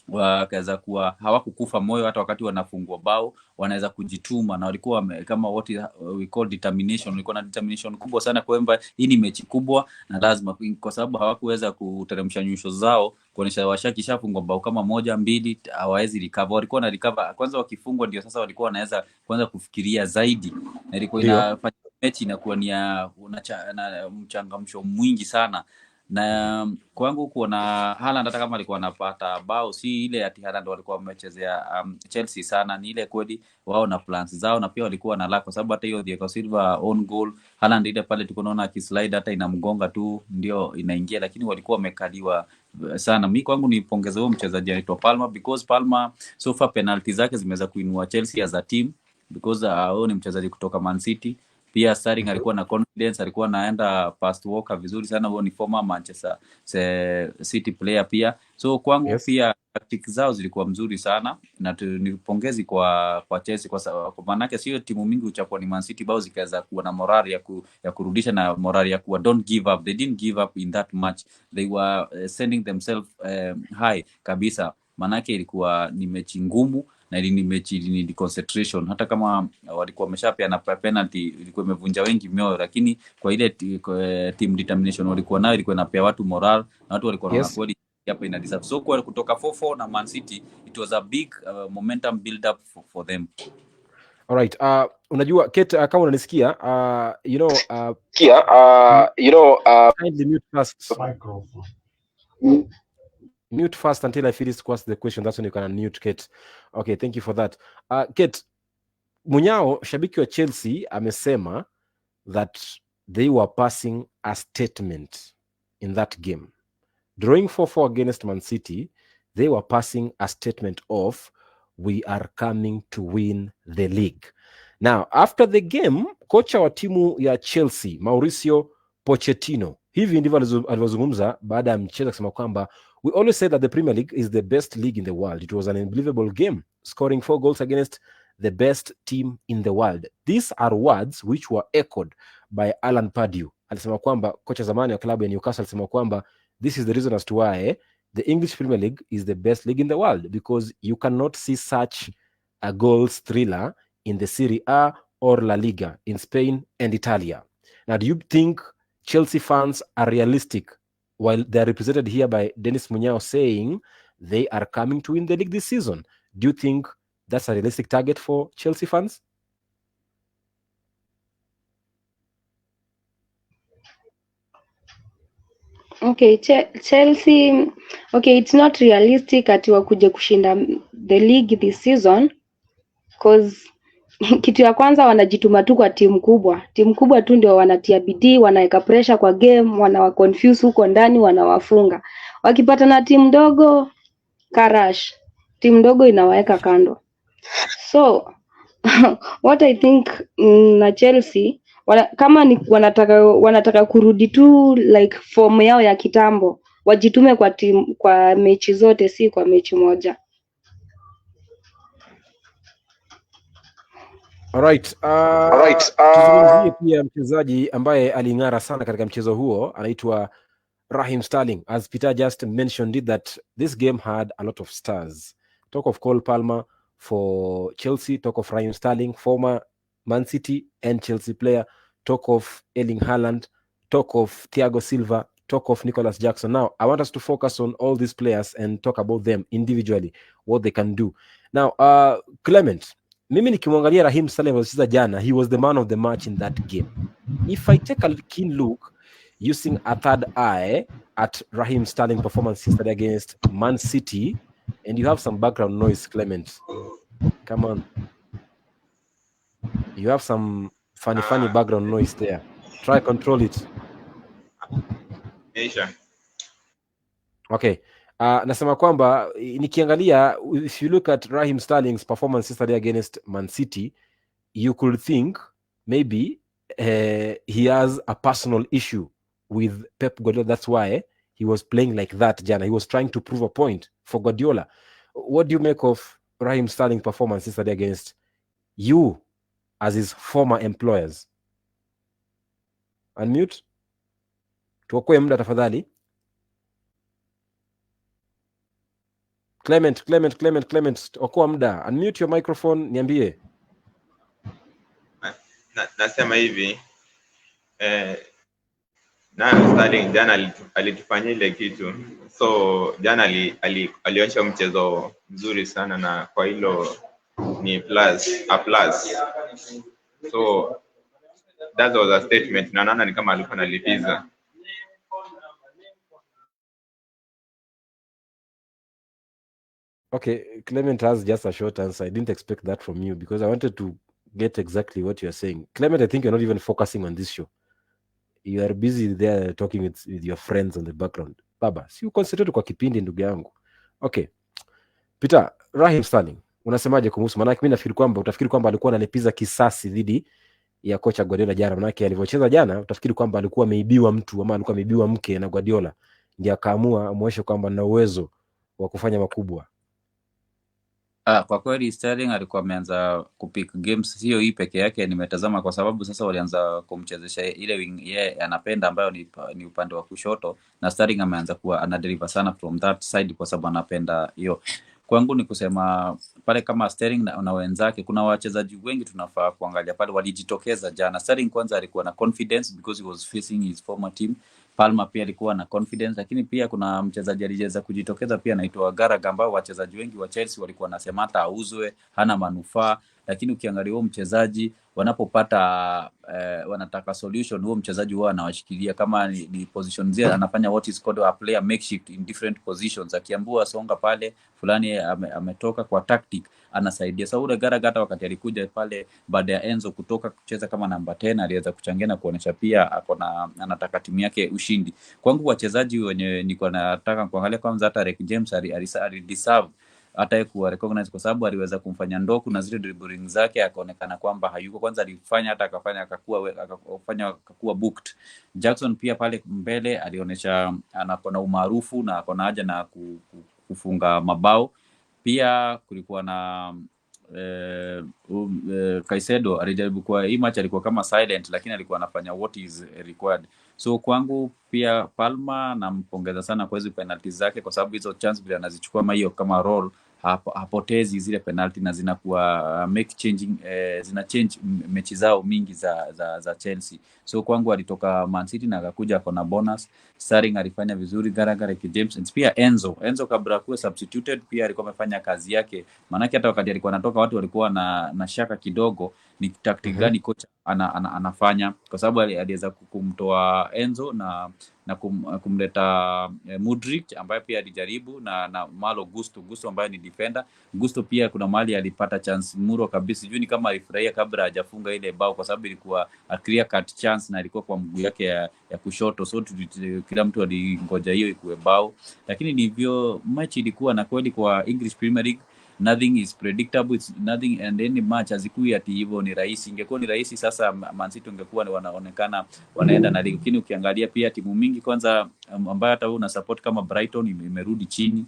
wakaweza kuwa hawakukufa moyo, hata wakati wanafungwa bao wanaweza kujituma, na walikuwa kama what we call determination, walikuwa na determination kubwa sana kwamba hii ni mechi kubwa na lazima, kwa sababu hawakuweza kuteremsha nyusho zao kuonesha washakishafungwa bao kama 1-2 hawawezi recover. Walikuwa na recover kwanza, wakifungwa ndio sasa walikuwa wanaweza kwanza kufikiria zaidi, na ilikuwa inafanya mechi inakuwa ni na mchangamsho mwingi sana. Na kwangu kuona Haaland hata kama alikuwa anapata bao, si ile ati Haaland walikuwa wamechezea Chelsea sana, ni ile kweli wao na plans zao, na pia walikuwa na luck, kwa sababu hata hiyo Diego Silva on goal Haaland ile pale tukonaona akislide hata inamgonga tu ndio inaingia, lakini walikuwa wamekaliwa sana. Mimi kwangu ni pongeza huo mchezaji anaitwa Palmer, because Palmer so far penalty zake zimeweza kuinua Chelsea as a team, because huo ni mchezaji kutoka Man City. Pia Sterling alikuwa na confidence, alikuwa anaenda past Walker vizuri sana. Huo ni former Manchester City player pia. So kwangu pia tactics zao zilikuwa mzuri sana, na ni pongezi kwa Chelsea, kwa maana yake sio timu mingi uchapwa ni Man City bao zikaweza kuwa na morale ya kurudisha, na morale ya kuwa don't give up. They didn't give up in that match, they were sending themselves high kabisa. Maana yake ilikuwa ni mechi ngumu, na ili mechi ni concentration, hata kama walikuwa wameshapeana penalty ilikuwa imevunja wengi mioyo, lakini kwa ile team determination walikuwa nayo ilikuwa inapea watu moral, na watu walikuwa wanaona kweli hapa ina deserve. So kwa kutoka 4-4 na Man City, it was a big momentum build up for them. All right, unajua Kate, kama unanisikia kindly mute first. Mute first until I finish to ask the question. That's when you can unmute, Kate. Okay, thank you for that. Kate, Munyao, shabiki wa Chelsea, amesema that they were passing a statement in that game. Drawing 4-4 against Man City, they were passing a statement of, we are coming to win the league. Now, after the game, kocha wa timu ya Chelsea, Mauricio Pochettino, hivi ndivyo alivyozungumza baada ya mchezo kusema kwamba, we always say that the Premier League is the best league in the world. It was an unbelievable game, scoring 4 goals against the best team in the world. These are words which were echoed by Alan Pardew. Alisema kwamba, kocha zamani wa klabu ya Newcastle, alisema kwamba this is the reason as to why the English Premier League is the best league in the world, because you cannot see such a goals thriller in the Serie A or La Liga in Spain and Italia. Now, do you think Chelsea fans are realistic while they are represented here by Dennis Munyao saying they are coming to win the league this season? Do you think that's a realistic target for Chelsea fans? Okay, Chelsea, okay, it's not realistic ati wakuje kushinda the league this season, because kitu ya kwanza wanajituma tu kwa timu kubwa tu ndio wanatia bidii, wanaweka pressure kwa game, wanawa confuse huko ndani, wanawafunga. Wakipata na timu ndogo, karash, timu ndogo inawaweka kando. So what I think na Chelsea, kama ni wanataka kurudi tu like form yao ya kitambo, wajitume kwa timu, kwa mechi zote, si kwa mechi moja. Alright, tuzungumzie pia mchezaji ambaye aling'ara sana katika mchezo huo, anaitwa Raheem Sterling. As Peter just mentioned it, that this game had a lot of stars. Talk of Cole Palmer for Chelsea, talk of Raheem Sterling, former Man City and Chelsea player, talk of Erling Haaland, talk of Thiago Silva, talk of Nicholas Jackson. Now, I want us to focus on all these players and talk about them individually, what they can do. Now, Clement, mimi nikimwangalia Raheem Sterling alicheza jana, he was the man of the match in that game. If I take a keen look, using a third eye at Raheem Sterling performance yesterday against Man City, and you have some background noise, Clement. Come on. You have some funny background noise there. Try control it. Aisha. Okay. Nasema kwamba nikiangalia, if you look at Raheem Sterling's performance yesterday against Man City, you could think maybe he has a personal issue with Pep Guardiola. That's why he was playing like that, Jana. He was trying to prove a point for Guardiola. What do you make of Raheem Sterling's performance yesterday against you as his former employers? Unmute. Tuokoe muda tafadhali. Clement, okoa muda. Unmute your microphone, niambie. Nasema hivi, na Sterling jana alitufanyia ile kitu. So jana alionyesha mchezo mzuri sana, na kwa hilo ni a plus. So that was a statement, na naona ni kama alikuwa analipiza. Okay, Clement has just a short answer. I didn't expect that from you because I wanted to get exactly what you're saying. Clement, I think you're not even focusing on this show. You are busy there talking with your friends on the background. Baba, si uconcentrate kwa kipindi ndugu yangu. Okay. Peter, Raheem Sterling, unasemaje kumhusu? Maana mimi utafikiri kwamba alikuwa analipiza kisasi dhidi ya kocha Guardiola jana. Maana alivyocheza jana, utafikiri kwamba alikuwa ameibiwa mtu ama alikuwa ameibiwa mke na Guardiola. Ndiye akaamua amuonyeshe kwamba ana uwezo wa kufanya makubwa. Kwa kweli Sterling alikuwa ameanza kupick games sio hii peke yake, nimetazama kwa sababu sasa walianza kumchezesha ile wing yeye anapenda ambayo ni upande wa kushoto, na Sterling ameanza kuwa anadeliver sana from that side kwa sababu anapenda hiyo. Kwangu ni kusema pale kama Sterling na wenzake, kuna wachezaji wengi tunafaa kuangalia pale walijitokeza jana. Sterling kwanza alikuwa na confidence because he was facing his former team. Palma pia alikuwa na confidence, lakini pia kuna mchezaji alijeza kujitokeza pia anaitwa Garaga, ambao wachezaji wengi wa Chelsea walikuwa nasema hata auzwe, hana manufaa. Lakini ukiangalia huo mchezaji wanapopata wanataka solution, huo mchezaji huwa anawashikilia kama ni position zile, anafanya what is called a player makeshift in different positions. Akiambua songa pale fulani ametoka kwa tactic, anasaidia. Sasa ule Garaga hata wakati alikuja pale baada ya Enzo kutoka kucheza kama namba 10 aliweza kuchangia na kuonesha pia anataka timu yake ushindi. Kwangu wachezaji wenye niko nataka kuangalia kwanza, hata Rick James alideserve hata kuwa recognize kwa sababu aliweza kumfanya Ndoku na zile dribbling zake akaonekana kwamba hayuko. Kwanza alifanya hata akakuwa booked. Jackson pia pale mbele alionyesha anakona umaarufu na akona haja na kufunga mabao. Pia kulikuwa na Caicedo alijaribu kwa hii match, alikuwa kama silent lakini alikuwa anafanya what is required. So kwangu pia Palma nampongeza sana kwa hizo penalties zake, kwa sababu hizo chance bila anazichukua hiyo kama role, hapotezi zile penalty na zinakuwa zina change mechi zao mingi za Chelsea. So kwangu alitoka Man City na akakuja kwa bonus. Sterling alifanya vizuri, Gallagher, James, and pia Enzo kabla kuwa substituted pia alikuwa amefanya kazi yake. Maana hata wakati alikuwa anatoka watu walikuwa na shaka kidogo ni tactic gani kocha anafanya, kwa sababu aliweza kumtoa Enzo na kumleta Mudryk ambaye pia alijaribu na Malo Gusto ambaye ni defender. Gusto pia kuna mali alipata chance muro kabisa, sijui ni kama alifurahia kabla hajafunga ile bao, kwa sababu ilikuwa a clear cut chance na ilikuwa kwa mguu yake ya kushoto. So kila mtu alingoja hiyo ikuwe bao, lakini ndivyo match ilikuwa. Na kweli kwa English Premier League nothing is predictable, it's nothing, and any match azikui ati hivyo ni rahisi. Ingekuwa ni rahisi sasa Man City ungekuwa wanaonekana wanaenda na ligi. Lakini ukiangalia pia timu mingi kwanza ambayo hata wewe una support kama Brighton imerudi chini.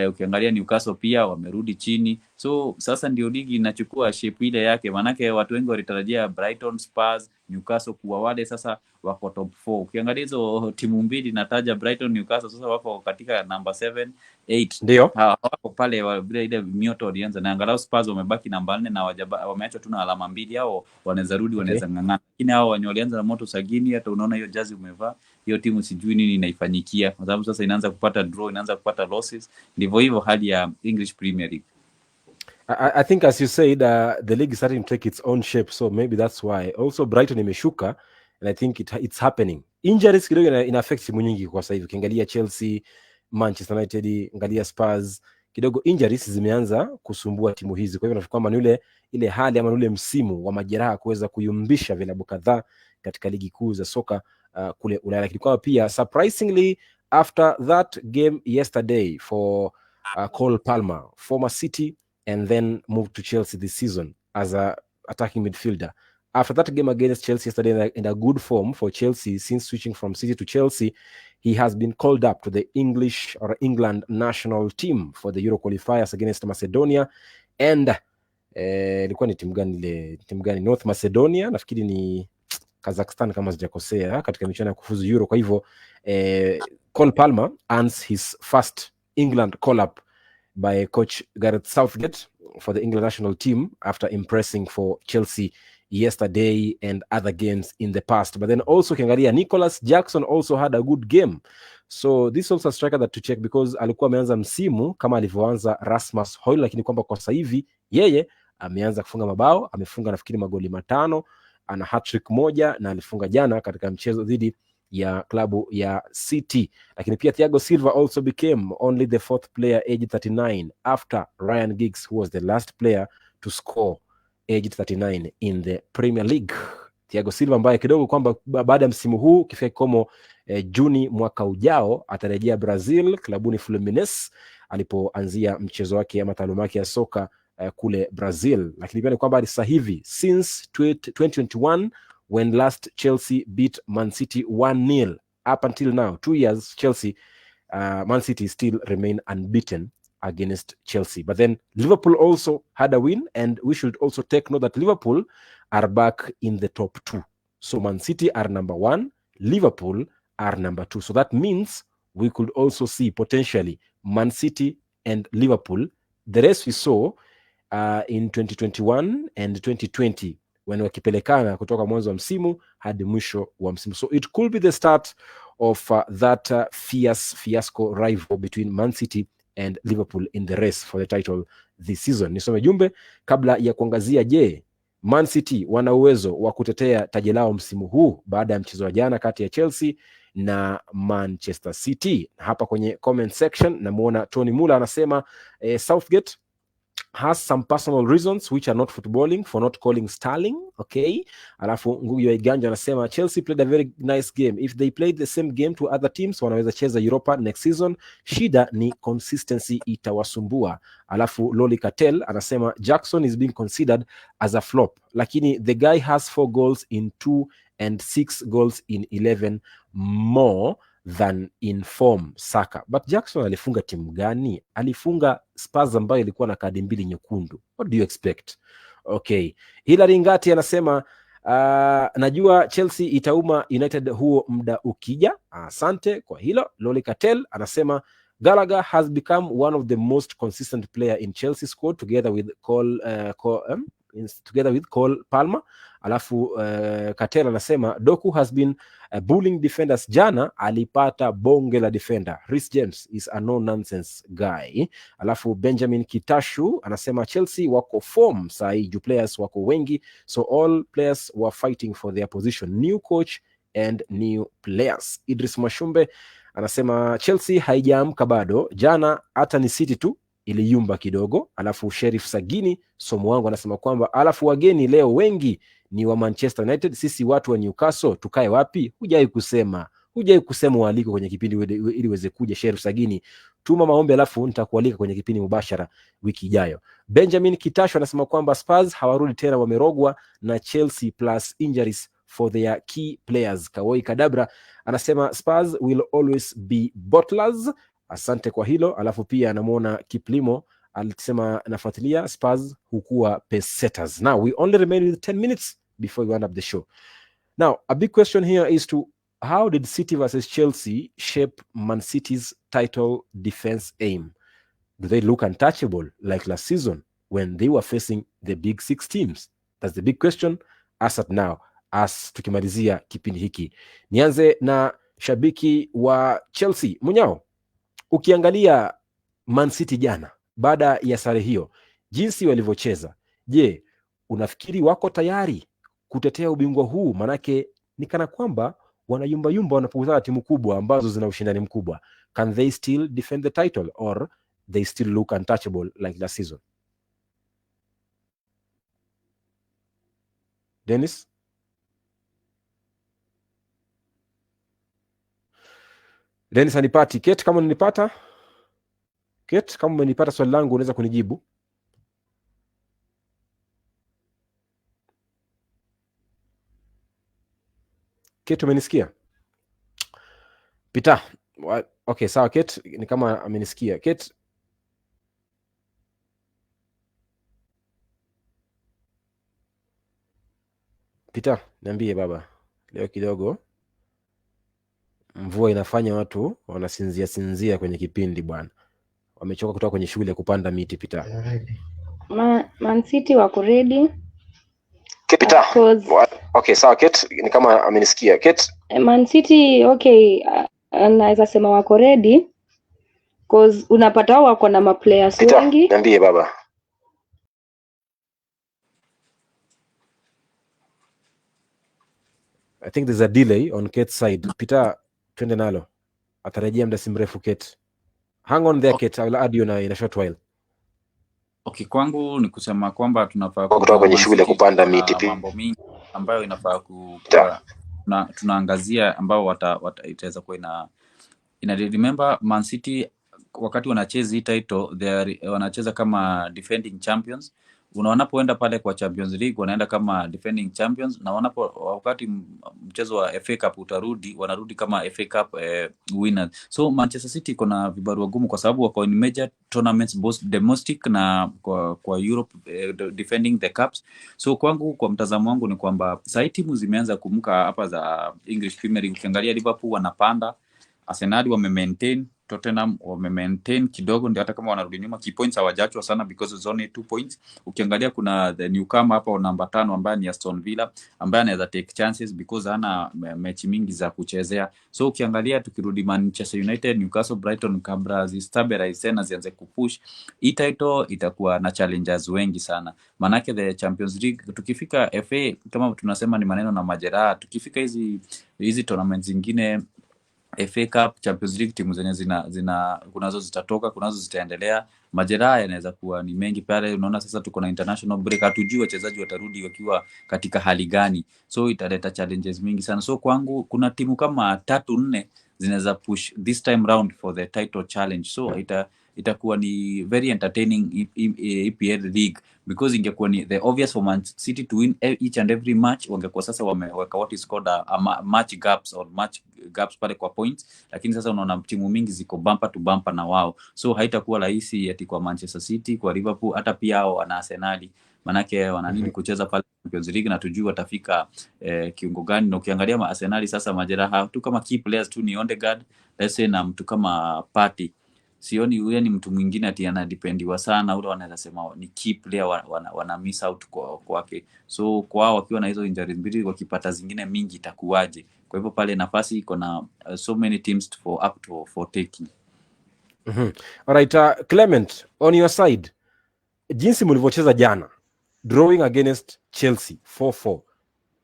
Ukiangalia Newcastle pia wamerudi chini. So sasa ndio ligi inachukua shape ile yake, manake watu wengi walitarajia Brighton, Spurs, Newcastle kuwa wale sasa wako top 4. Ukiangalia hizo timu mbili nataja Brighton, Newcastle, sasa wako katika number 7, 8. Ndio Wako pale vile ile mioto walianza, na angalau Spurs wamebaki namba 4 na wameacha tu na alama 2. Hao wanaweza rudi, wanaweza ngangana. Lakini hao walianza na moto sagini, hata unaona hiyo jazi umevaa hiyo timu sijui nini inaifanyikia, kwa sababu sasa inaanza kupata draw, inaanza kupata losses. Ndivyo hivyo hali ya English Premier League. I think as you said, the league is starting to take its own shape, so maybe that's why. Also Brighton imeshuka and I think it's happening. Injuries kidogo ina affect timu nyingi kwa sasa hivi. Ukiangalia Chelsea, Manchester United, angalia Spurs, kidogo injuries zimeanza kusumbua timu hizi. Kwa hivyo nafikiri kwamba ni ile hali ama ule msimu wa majeraha kuweza kuyumbisha vilabu kadhaa katika ligi kuu za soka kule Ulaya. Lakini kwa pia surprisingly after that game yesterday for Cole Palmer, former City and then moved to Chelsea this season as a attacking midfielder. After that game against Chelsea yesterday, in a good form for Chelsea since switching from City to Chelsea, he has been called up to the England national team for the Euro qualifiers against Macedonia and ilikuwa ni timu gani North Macedonia, nafikiri ni Kazakhstan kama sijakosea, katika michuano ya kufuzu Euro. Kwa hivyo Cole Palmer earns his first England call-up by coach Gareth Southgate for the England national team after impressing for Chelsea yesterday and other games in the past. But then also kiangalia Nicholas Jackson also had a good game, so this also a striker that to check because alikuwa ameanza msimu kama alivyoanza Rasmus Højlund, lakini kwamba kwa sasa hivi yeye ameanza kufunga mabao, amefunga nafikiri magoli 5, ana hat-trick moja na alifunga jana katika mchezo dhidi ya klabu ya City. Lakini pia Thiago Silva also became only the 4th player aged 39 after Ryan Giggs, who was the last player to score aged 39 in the Premier League. Thiago Silva ambaye kidogo kwamba baada ya msimu huu kifika kikomo Juni mwaka ujao atarejea Brazil klabuni Fluminense alipoanzia mchezo wake ama taaluma yake ya soka kule Brazil. Lakini pia ni kwamba sasa hivi since 2021 when last Chelsea beat Man City 1-0 up until now 2 years Chelsea Man City still remain unbeaten against Chelsea. But then Liverpool also had a win, and we should also take note that Liverpool are back in the top 2. So Man City are number 1, Liverpool are number 2. So that means we could also see potentially Man City and Liverpool, the rest we saw in 2021 and 2020 when wakipelekana kutoka mwanzo wa msimu hadi mwisho wa msimu. So it could be the start of that fierce fiasco rival between Man City and Liverpool in the race for the title this season. Nisome jumbe kabla ya kuangazia, je, Man City wana uwezo wa kutetea taji lao msimu huu baada ya mchezo wa jana kati ya Chelsea na Manchester City? Hapa kwenye comment section namuona Tony Muller anasema Southgate has some personal reasons which are not footballing for not calling Sterling. Okay. Alafu Ngugi wa Iganja anasema Chelsea played a very nice game. If they played the same game to other teams, wanaweza cheza Europa next season. Shida ni consistency itawasumbua. Alafu Loli Cattell anasema Jackson is being considered as a flop, lakini the guy has 4 goals in 2 and 6 goals in 11 more than in form Saka. But Jackson alifunga timu gani? Alifunga Spurs ambayo ilikuwa na kadi 2 nyekundu. What do you expect? Okay. Hilary Ngati anasema najua Chelsea itauma United huo muda ukija. Asante kwa hilo. Loli Cattell anasema Gallagher has become one of the most consistent player in Chelsea squad together with Cole Palmer. Alafu Cattell anasema Doku has been bullying defenders. Jana alipata bonge la defender. Reece James is a no nonsense guy. Alafu Benjamin Kitashu anasema Chelsea wako form sahi, juu players wako wengi, so all players were fighting for their position, new coach and new players. Idris Mashumbe anasema Chelsea haijaamka bado, jana hata ni City tu iliyumba kidogo. Alafu Sheriff Sagini somo wangu anasema kwamba alafu wageni leo wengi ni wa Manchester United, sisi watu wa Newcastle tukae wapi? Hujai kusema waliko kwenye kipindi ili uweze kuja. Sheriff Sagini, tuma maombi alafu nitakualika kwenye kipindi mubashara wiki ijayo. Benjamin Kitasho anasema kwamba Spurs hawarudi tena, wamerogwa na Chelsea plus injuries for their key players. Kawoi Kadabra anasema Spurs will always be bottlers. Asante kwa hilo. Alafu pia anamuona Kiplimo alisema nafuatilia Spurs hukua pesetters. Now we only remain with 10 minutes before we wind up the show. Now a big question here is to how did City versus Chelsea shape Man City's title defense aim? Do they look untouchable like last season when they were facing the big 6 teams? That's the big question. As at now, as tukimalizia kipindi hiki, nianze na shabiki wa Chelsea. Munyao, ukiangalia Man City jana baada ya sare hiyo, jinsi walivyocheza, je, unafikiri wako tayari kutetea ubingwa huu? Manake ni kana kwamba wanayumba yumba wanapokutana timu kubwa ambazo zina ushindani mkubwa. Can they still defend the title or they still look untouchable like last season? Dennis? Dennis anipati. Kate, kama unanipata? Kate, kama umenipata swali langu unaweza kunijibu. Kate, umenisikia? Peter. Okay, sawa Kate, ni kama amenisikia. Kate. Peter, niambie baba. Leo kidogo mvua inafanya watu wanasinzia kwenye kipindi bwana. Wamechoka kutoka kwenye shule kupanda miti Peter. Man City wako ready. Peter. Okay, sawa Kate, ni kama amenisikia. Kate. Man City okay, naweza sema wako ready cause unapata wao wako na maplayers wengi. Niambie baba. I think there's a delay on Kate's side. Peter, twende nalo. Atarejea muda si mrefu Kate. Hang on there Kate, I will add you in a short while. Okay, kwangu ni kusema kwamba tunafaa kutoka kwenye shule kupanda miti mambo mingi ambayo inafaa tunaangazia ambao itaweza kuwa ina remember Man City wakati wanacheza hii title wanacheza kama defending champions. Wanapoenda pale kwa Champions League wanaenda kama defending champions, na wakati mchezo wa FA Cup utarudi wanarudi kama FA Cup winners. So Manchester City kuna vibarua gumu kwa sababu wako in major tournaments both domestic na kwa Europe defending the cups. So kwangu, kwa mtazamo wangu, ni kwamba sasa timu zimeanza kumka hapa za English Premier League. Ukiangalia Liverpool wanapanda, Arsenal wame-maintain, Tottenham wame-maintain kidogo, ndio hata kama wanarudi nyuma key points hawajachwa sana because it's only 2 points. Ukiangalia kuna the newcomer hapa namba 5 ambaye ni Aston Villa, ambaye anaweza take chances because hana mechi mingi za kuchezea. So ukiangalia tukirudi Manchester United, Newcastle, Brighton, kabla zistabilize tena zianze kupush, hii title itakuwa na challenges wengi sana. Manake the Champions League tukifika FA kama tunasema ni maneno na majeraha, tukifika hizi tournaments zingine FA Cup, Champions League, timu zenye kunazo zitatoka, kunazo zitaendelea, majeraha yanaweza kuwa ni mengi pale. Unaona sasa tuko na international break, hatujui wachezaji watarudi wakiwa katika hali gani, so italeta challenges mingi sana. So kwangu kuna timu kama 3-4 zinaweza push this time round for the title challenge. So itakuwa ni very entertaining EPL League because ingekuwa ni the obvious for Man City to win each and every match, wangekuwa sasa wameweka what is called a match gaps pale kwa points, lakini sasa unaona timu mingi ziko bumper to bumper na wao, so haitakuwa rahisi ati kwa Manchester City, kwa Liverpool, hata pia hao wana Arsenal, manake wananini kucheza pale Champions League na tujui watafika kiungo gani. Na ukiangalia Arsenal sasa majeraha tu kama key players tu ni Odegaard, let's say, na mtu kama Partey. Sioni yule ni mtu mwingine ati anadependiwa sana, ule wanaweza sema ni key player wana miss out kwake. So kwao wakiwa na hizo injuries mbili, wakipata zingine mingi itakuwaje? Kwa hivyo pale nafasi iko na so many teams for taking. Alright, Clement, on your side, jinsi mlivyocheza jana drawing against Chelsea 4-4,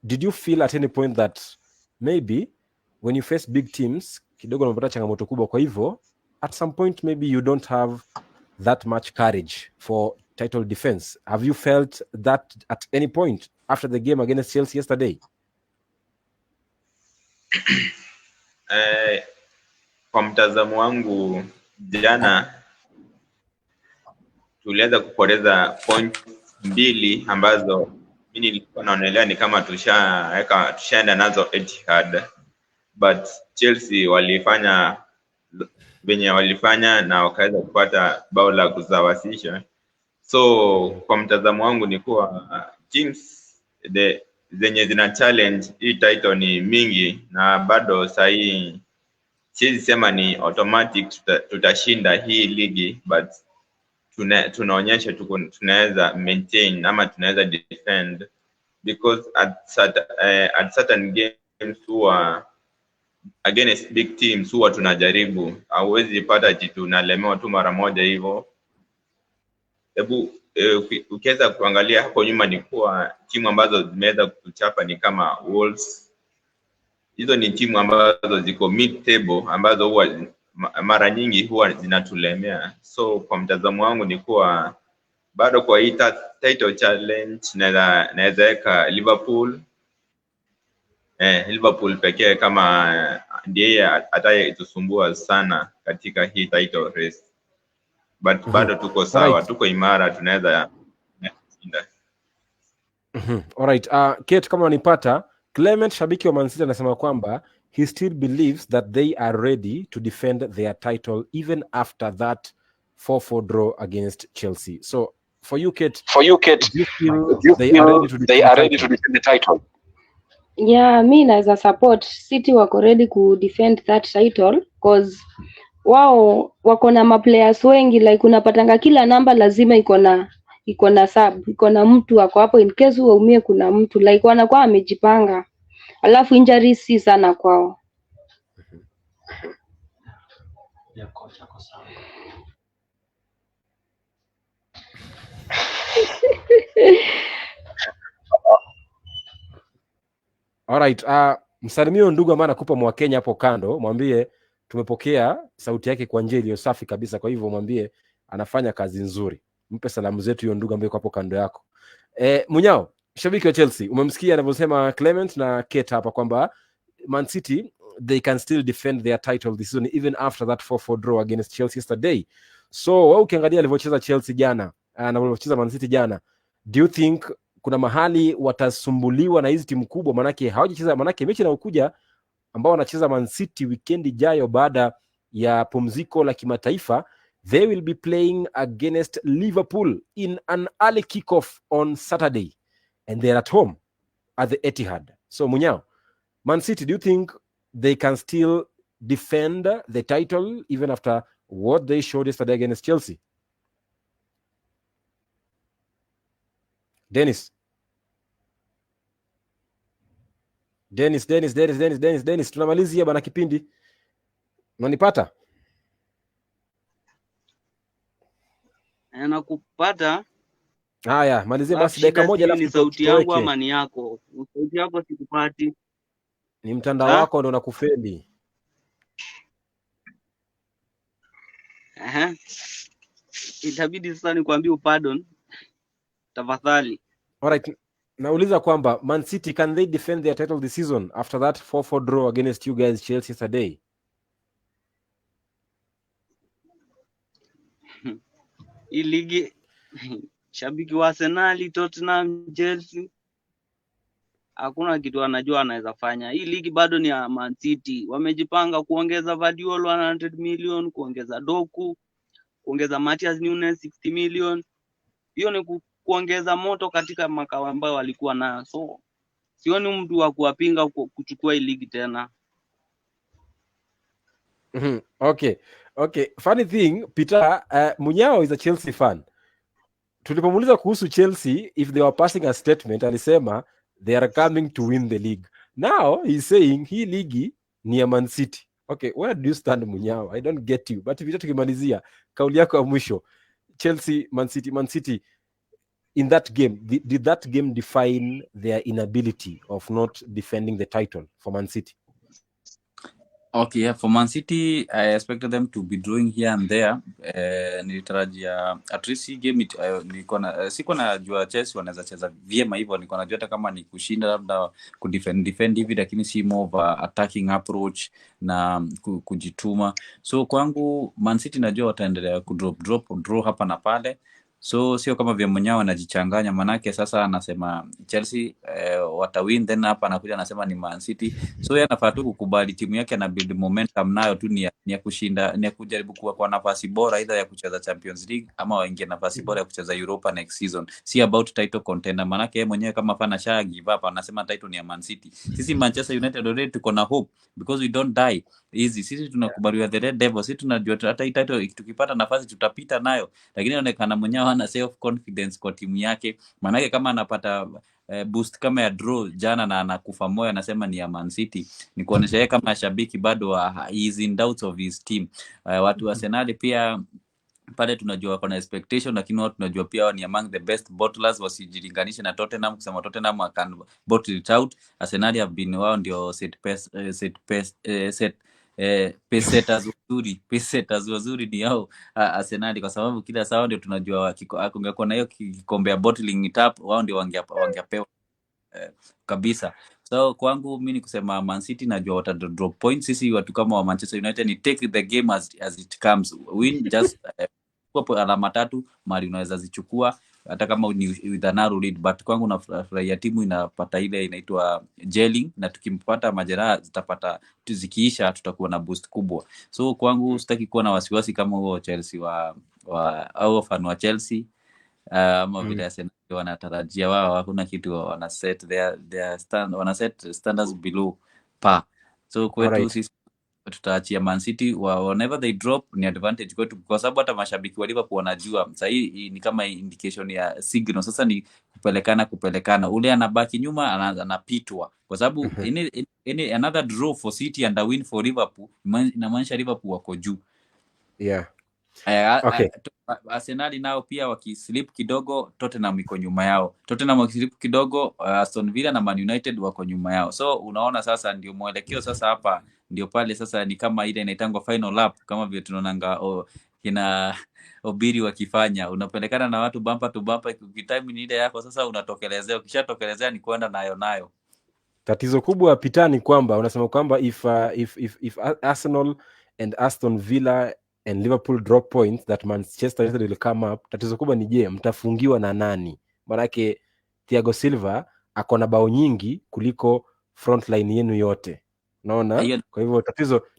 did you feel at any point that maybe when you face big teams kidogo unapata changamoto kubwa, kwa hivyo at some point maybe you don't have that much courage for title defense? Have you felt that at any point after the game against Chelsea yesterday? Kwa mtazamo wangu jana tuliweza kupoteza point 2 ambazo mimi nilikuwa naonelea ni kama tushaenda nazo Etihad, but Chelsea walifanya venye walifanya na wakaweza kupata bao la kusawazisha. So kwa mtazamo wangu ni kuwa teams zenye zina challenge hii title ni mingi, na bado sahi siwezi sema ni automatic tutashinda hii ligi, but tunaonyesha tunaweza maintain ama tunaweza defend, because at certain games huwa against big teams huwa tunajaribu, hauwezi pata kitu unalemewa tu mara moja hivyo. Hebu ukiweza kuangalia hapo nyuma ni kuwa timu ambazo zimeweza kuchapa ni kama Wolves, hizo ni timu ambazo ziko mid table ambazo huwa mara nyingi huwa zinatulemea. So kwa mtazamo wangu ni kuwa bado kwa hii title challenge naweza weka Liverpool. Liverpool pekee kama ndiye atayetusumbua sana katika hii title race. But bado tuko sawa, Alright. tuko imara, tunaweza kushinda. Alright, Kate, kama unanipata, Clement Shabiki wa Man City anasema kwamba he still believes that they are ready to defend their title even after that 4-4 draw against Chelsea. So for you, Kate, do you feel they are ready to defend the title? Yeah, mi naweza support City wako ready ku defend that title cause wao wako na maplayers wengi, like unapatanga kila namba lazima iko na sub, iko na mtu wako hapo in case uumie, kuna mtu like wanakuwa amejipanga, alafu injuries si sana kwao. Alright, msalimio ndugu ambaye anakupa mwa Kenya hapo kando, mwambie tumepokea sauti yake kwa njia iliyo safi kabisa, kwa hivyo mwambie anafanya kazi nzuri. Mpe salamu zetu hiyo ndugu ambaye yuko hapo kando yako. Munyao, shabiki wa Chelsea, umemsikia anavyosema Clement na Kate hapa kwamba Man City they can still defend their title this season even after that 4-4 draw against Chelsea yesterday. So wewe ukiangalia alivyocheza Chelsea jana na alivyocheza Man City jana, do you think kuna mahali watasumbuliwa na hizi timu kubwa? Manake hawajacheza, manake mechi inayokuja ambao wanacheza Man City weekend ijayo baada ya pumziko la kimataifa, they will be playing against Liverpool in an early kickoff on Saturday and they're at home at the Etihad. So Munyao, Man City, do you think they can still defend the title even after what they showed yesterday against Chelsea? Dennis, tunamalizia bana kipindi. Unanipata? Nakupata. Haya, malizia basi dakika moja, alafu ni sauti yangu ama ni yako? Sauti yako sikupati. Ni mtandao wako ndio unakufeli. Itabidi sasa nikwambie pardon. Tafadhali. Alright, nauliza kwamba Man City, can they defend their title this season after that 4-4 draw against you guys Chelsea yesterday? Hii ligi shabiki wa Arsenal, Tottenham, Chelsea hakuna kitu anajua anaweza fanya. Hii ligi bado ni ya Man City. Wamejipanga kuongeza Vardiol 100 million, kuongeza Doku, kuongeza Matthias Nunes 60 million. Hiyo ni kuongeza moto katika makao ambayo walikuwa nayo. So sioni mtu wa kuwapinga kuchukua hii ligi tena. Okay. Funny thing, Peter, Munyao is a Chelsea fan. Tulipomuuliza kuhusu Chelsea if they were passing a statement, alisema they are coming to win the league. Now he's saying hii ligi ni ya Man City. Okay, where do you stand Munyao? I don't get you. But Peter, tukimalizia kauli yako ya mwisho, Chelsea, Man City in that game, did that game define their inability of not defending the title for Man City? Okay, yeah, for Man City, I expected them to be drawing here and there. Nilitarajia at least game siko najua Chelsea wanaweza cheza vyema hivyo, niko najua hata kama ni kushinda labda defend hivi, lakini si more of a attacking approach na kujituma. So kwangu Man City najua wataendelea draw hapa na pale. So sio kama vya Munyao anajichanganya, manake sasa anasema Chelsea watawin, then hapa anakuja anasema ni Man City. So yeye anafaa tu kukubali timu yake na build momentum nayo tu ni ya kushinda, ni ya kujaribu kuwa kwa nafasi bora either ya kucheza Champions League ama waingie nafasi bora ya kucheza Europa next season. Si about title contender, manake yeye mwenyewe kama fan asha give up anasema title ni ya Man City. Sisi Manchester United already tuko na hope because we don't die easy. Sisi tunakubaliwa the Red Devils, sisi tunajua hata title tukipata nafasi tutapita nayo, lakini inaonekana mwenyewe ana self confidence kwa timu yake, manake kama anapata boost kama ya draw jana na anakufa moyo anasema ni ya Man City, ni kuonesha yeye kama Shabiki bado he is in doubt of his team. Watu wa Arsenal pia pale tunajua kuna expectation, lakini wao tunajua pia ni among the best bottlers, wasijilinganishe na Tottenham kusema Tottenham can bottle it out. Arsenal have been wao ndio pesetas wazuri ni hao Arsenal, kwa sababu kila saa ndio tunajua kungekuwa na hiyo kikombe ya bottling it up, wao ndio wangepewa kabisa. So kwangu mimi ni kusema Man City najua wata drop points. Sisi watu kama wa Manchester United ni take the game as it comes, win just kwa alama 3 mali unaweza zichukua hata kama ni with a narrow lead, but kwangu nafurahia timu inapata ile inaitwa gelling, na tukimpata majeraha zitapata zikiisha, tutakuwa na boost kubwa. So kwangu sitaki kuwa na wasiwasi kama huo Chelsea au fan wa Chelsea ama vile Arsenal wanatarajia. Wao hakuna kitu, wana set standards below par. So kwetu sisi tutaachia Man City whenever they drop, ni advantage kwetu, kwa sababu hata mashabiki wa Liverpool wanajua sasa hii ni kama indication ya signal. Sasa ni kupelekana, ule anabaki nyuma anapitwa, kwa sababu any another draw for City and a win for Liverpool inamaanisha Liverpool wako juu. Okay. Arsenal nao pia wakislip kidogo, Tottenham iko nyuma yao. Tottenham wakislip kidogo, Aston Villa na Man United wako nyuma yao. So unaona sasa ndio mwelekeo sasa, hapa ndio pale sasa ni kama ile inaitangwa final lap, kama vile tunaonanga kina Obiri wakifanya, unapelekana na watu bumper to bumper, ukitime ni ile yako sasa unatokelezea, ukishatokelezea ni kwenda nayo. Tatizo kubwa pitani kwamba unasema kwamba if Arsenal and Aston Villa and Liverpool drop points that Manchester United will come up. Tatizo kubwa ni je, mtafungiwa na nani? Maanake Thiago Silva ako na bao nyingi kuliko frontline yenu yote, unaona? Kwa hivyo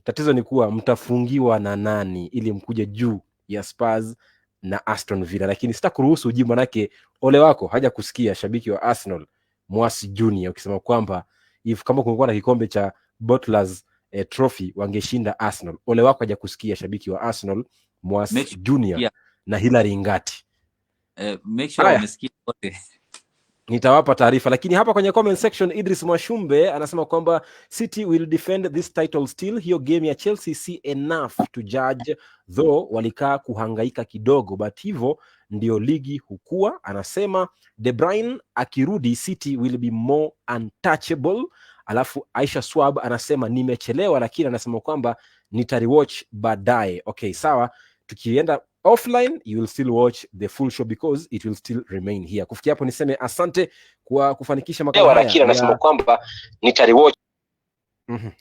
tatizo ni kuwa mtafungiwa na nani ili mkuje juu ya Spurs na Aston Villa. Lakini sitakuruhusu ujibu, manake ole wako haja kusikia shabiki wa Arsenal Mwasi Junior ukisema kwamba if kama kungekuwa na kikombe cha Bottlers trophy wangeshinda Arsenal. Ole wako haja kusikia shabiki wa Arsenal Mwasi Junior na Hilary Ngati. Make sure umesikia wote. Nitawapa taarifa, lakini hapa kwenye comment section Idris Mwashumbe anasema kwamba City will defend this title still. Hiyo game ya Chelsea si enough to judge, though walikaa kuhangaika kidogo, but hivyo ndio ligi hukua. Anasema De Bruyne akirudi City will be more untouchable. Alafu Aisha Swab anasema nimechelewa, lakini anasema kwamba nitarewatch baadaye. Okay, sawa. Tukienda offline, you will still watch the full show because it will still remain here. Kufikia hapo niseme asante kwa kufanikisha makala haya. Lakini anasema kwamba nitarewatch.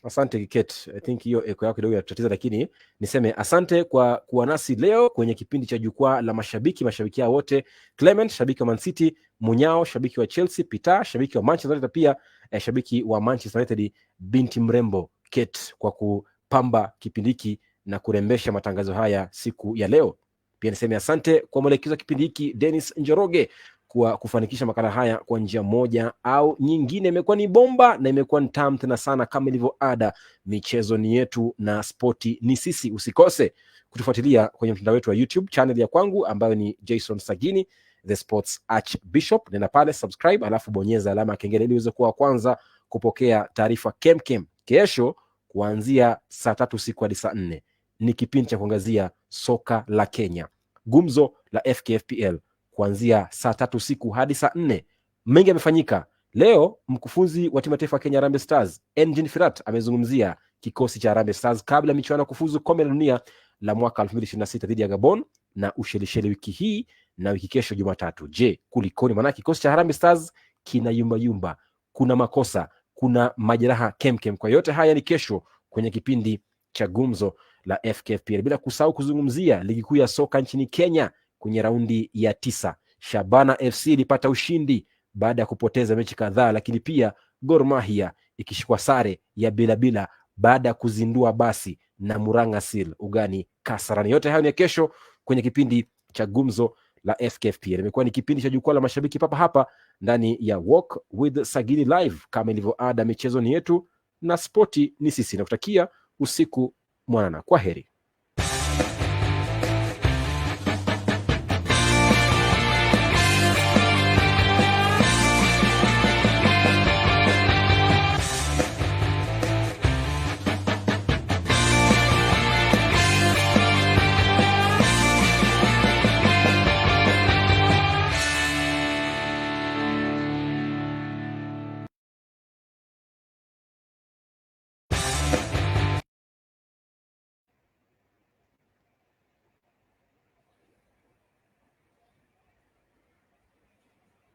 Asante Kiket. I think hiyo eko yako kidogo yatatiza, lakini niseme asante kwa kuwa nasi leo kwenye kipindi cha jukwaa la mashabiki. Mashabiki hao wote, Clement shabiki wa Man City, Munyao shabiki wa Chelsea, Peter shabiki wa Manchester United, pia shabiki wa Manchester United, binti mrembo Kate, kwa kupamba kipindi hiki na kurembesha matangazo haya siku ya leo. Pia niseme asante kwa mwelekezi wa kipindi hiki Dennis Njoroge kwa kufanikisha makala haya kwa njia moja au nyingine. Imekuwa ni bomba na imekuwa ni tamu tena sana, kama ilivyo ada. Michezo ni yetu na spoti ni sisi. Usikose kutufuatilia kwenye mtandao wetu wa YouTube, channel ya kwangu ambayo ni Jason Sagini the Sports Archbishop. Nenda pale subscribe, alafu bonyeza alama ya kengele ili uweze kuwa kwanza kupokea taarifa kemkem. Kesho kuanzia saa 3 usiku hadi saa 4 ni kipindi cha kuangazia soka la Kenya, gumzo la FKFPL kuanzia saa 3 usiku hadi saa 4. Mengi yamefanyika leo. Mkufunzi wa timu ya taifa Kenya Harambee Stars Engin Firat amezungumzia kikosi cha Harambee Stars kabla ya michuano kufuzu kombe la dunia la mwaka 2026 dhidi ya Gabon na Ushelisheli wiki hii na wiki kesho Jumatatu. Je, kulikoni? Maana kikosi cha Harambee Stars kina yumba, kuna makosa, kuna majeraha kemkem. Kwa yote haya ni kesho kwenye kipindi cha gumzo la FKFPL, bila kusahau kuzungumzia ligi kuu ya soka nchini Kenya kwenye raundi ya 9. Shabana FC ilipata ushindi baada ya kupoteza mechi kadhaa, lakini pia Gor Mahia ikishikwa sare ya bila baada ya kuzindua basi na Murang'a Seal ugani Kasarani. Yote hayo ni kesho kwenye kipindi cha gumzo la FKFPL. Imekuwa ni kipindi cha jukwaa la mashabiki hapa ndani ya Walk with Sagini Live. Kama ilivyo ada, michezo ni yetu na spoti ni sisi. Nakutakia usiku mwanana. Kwaheri.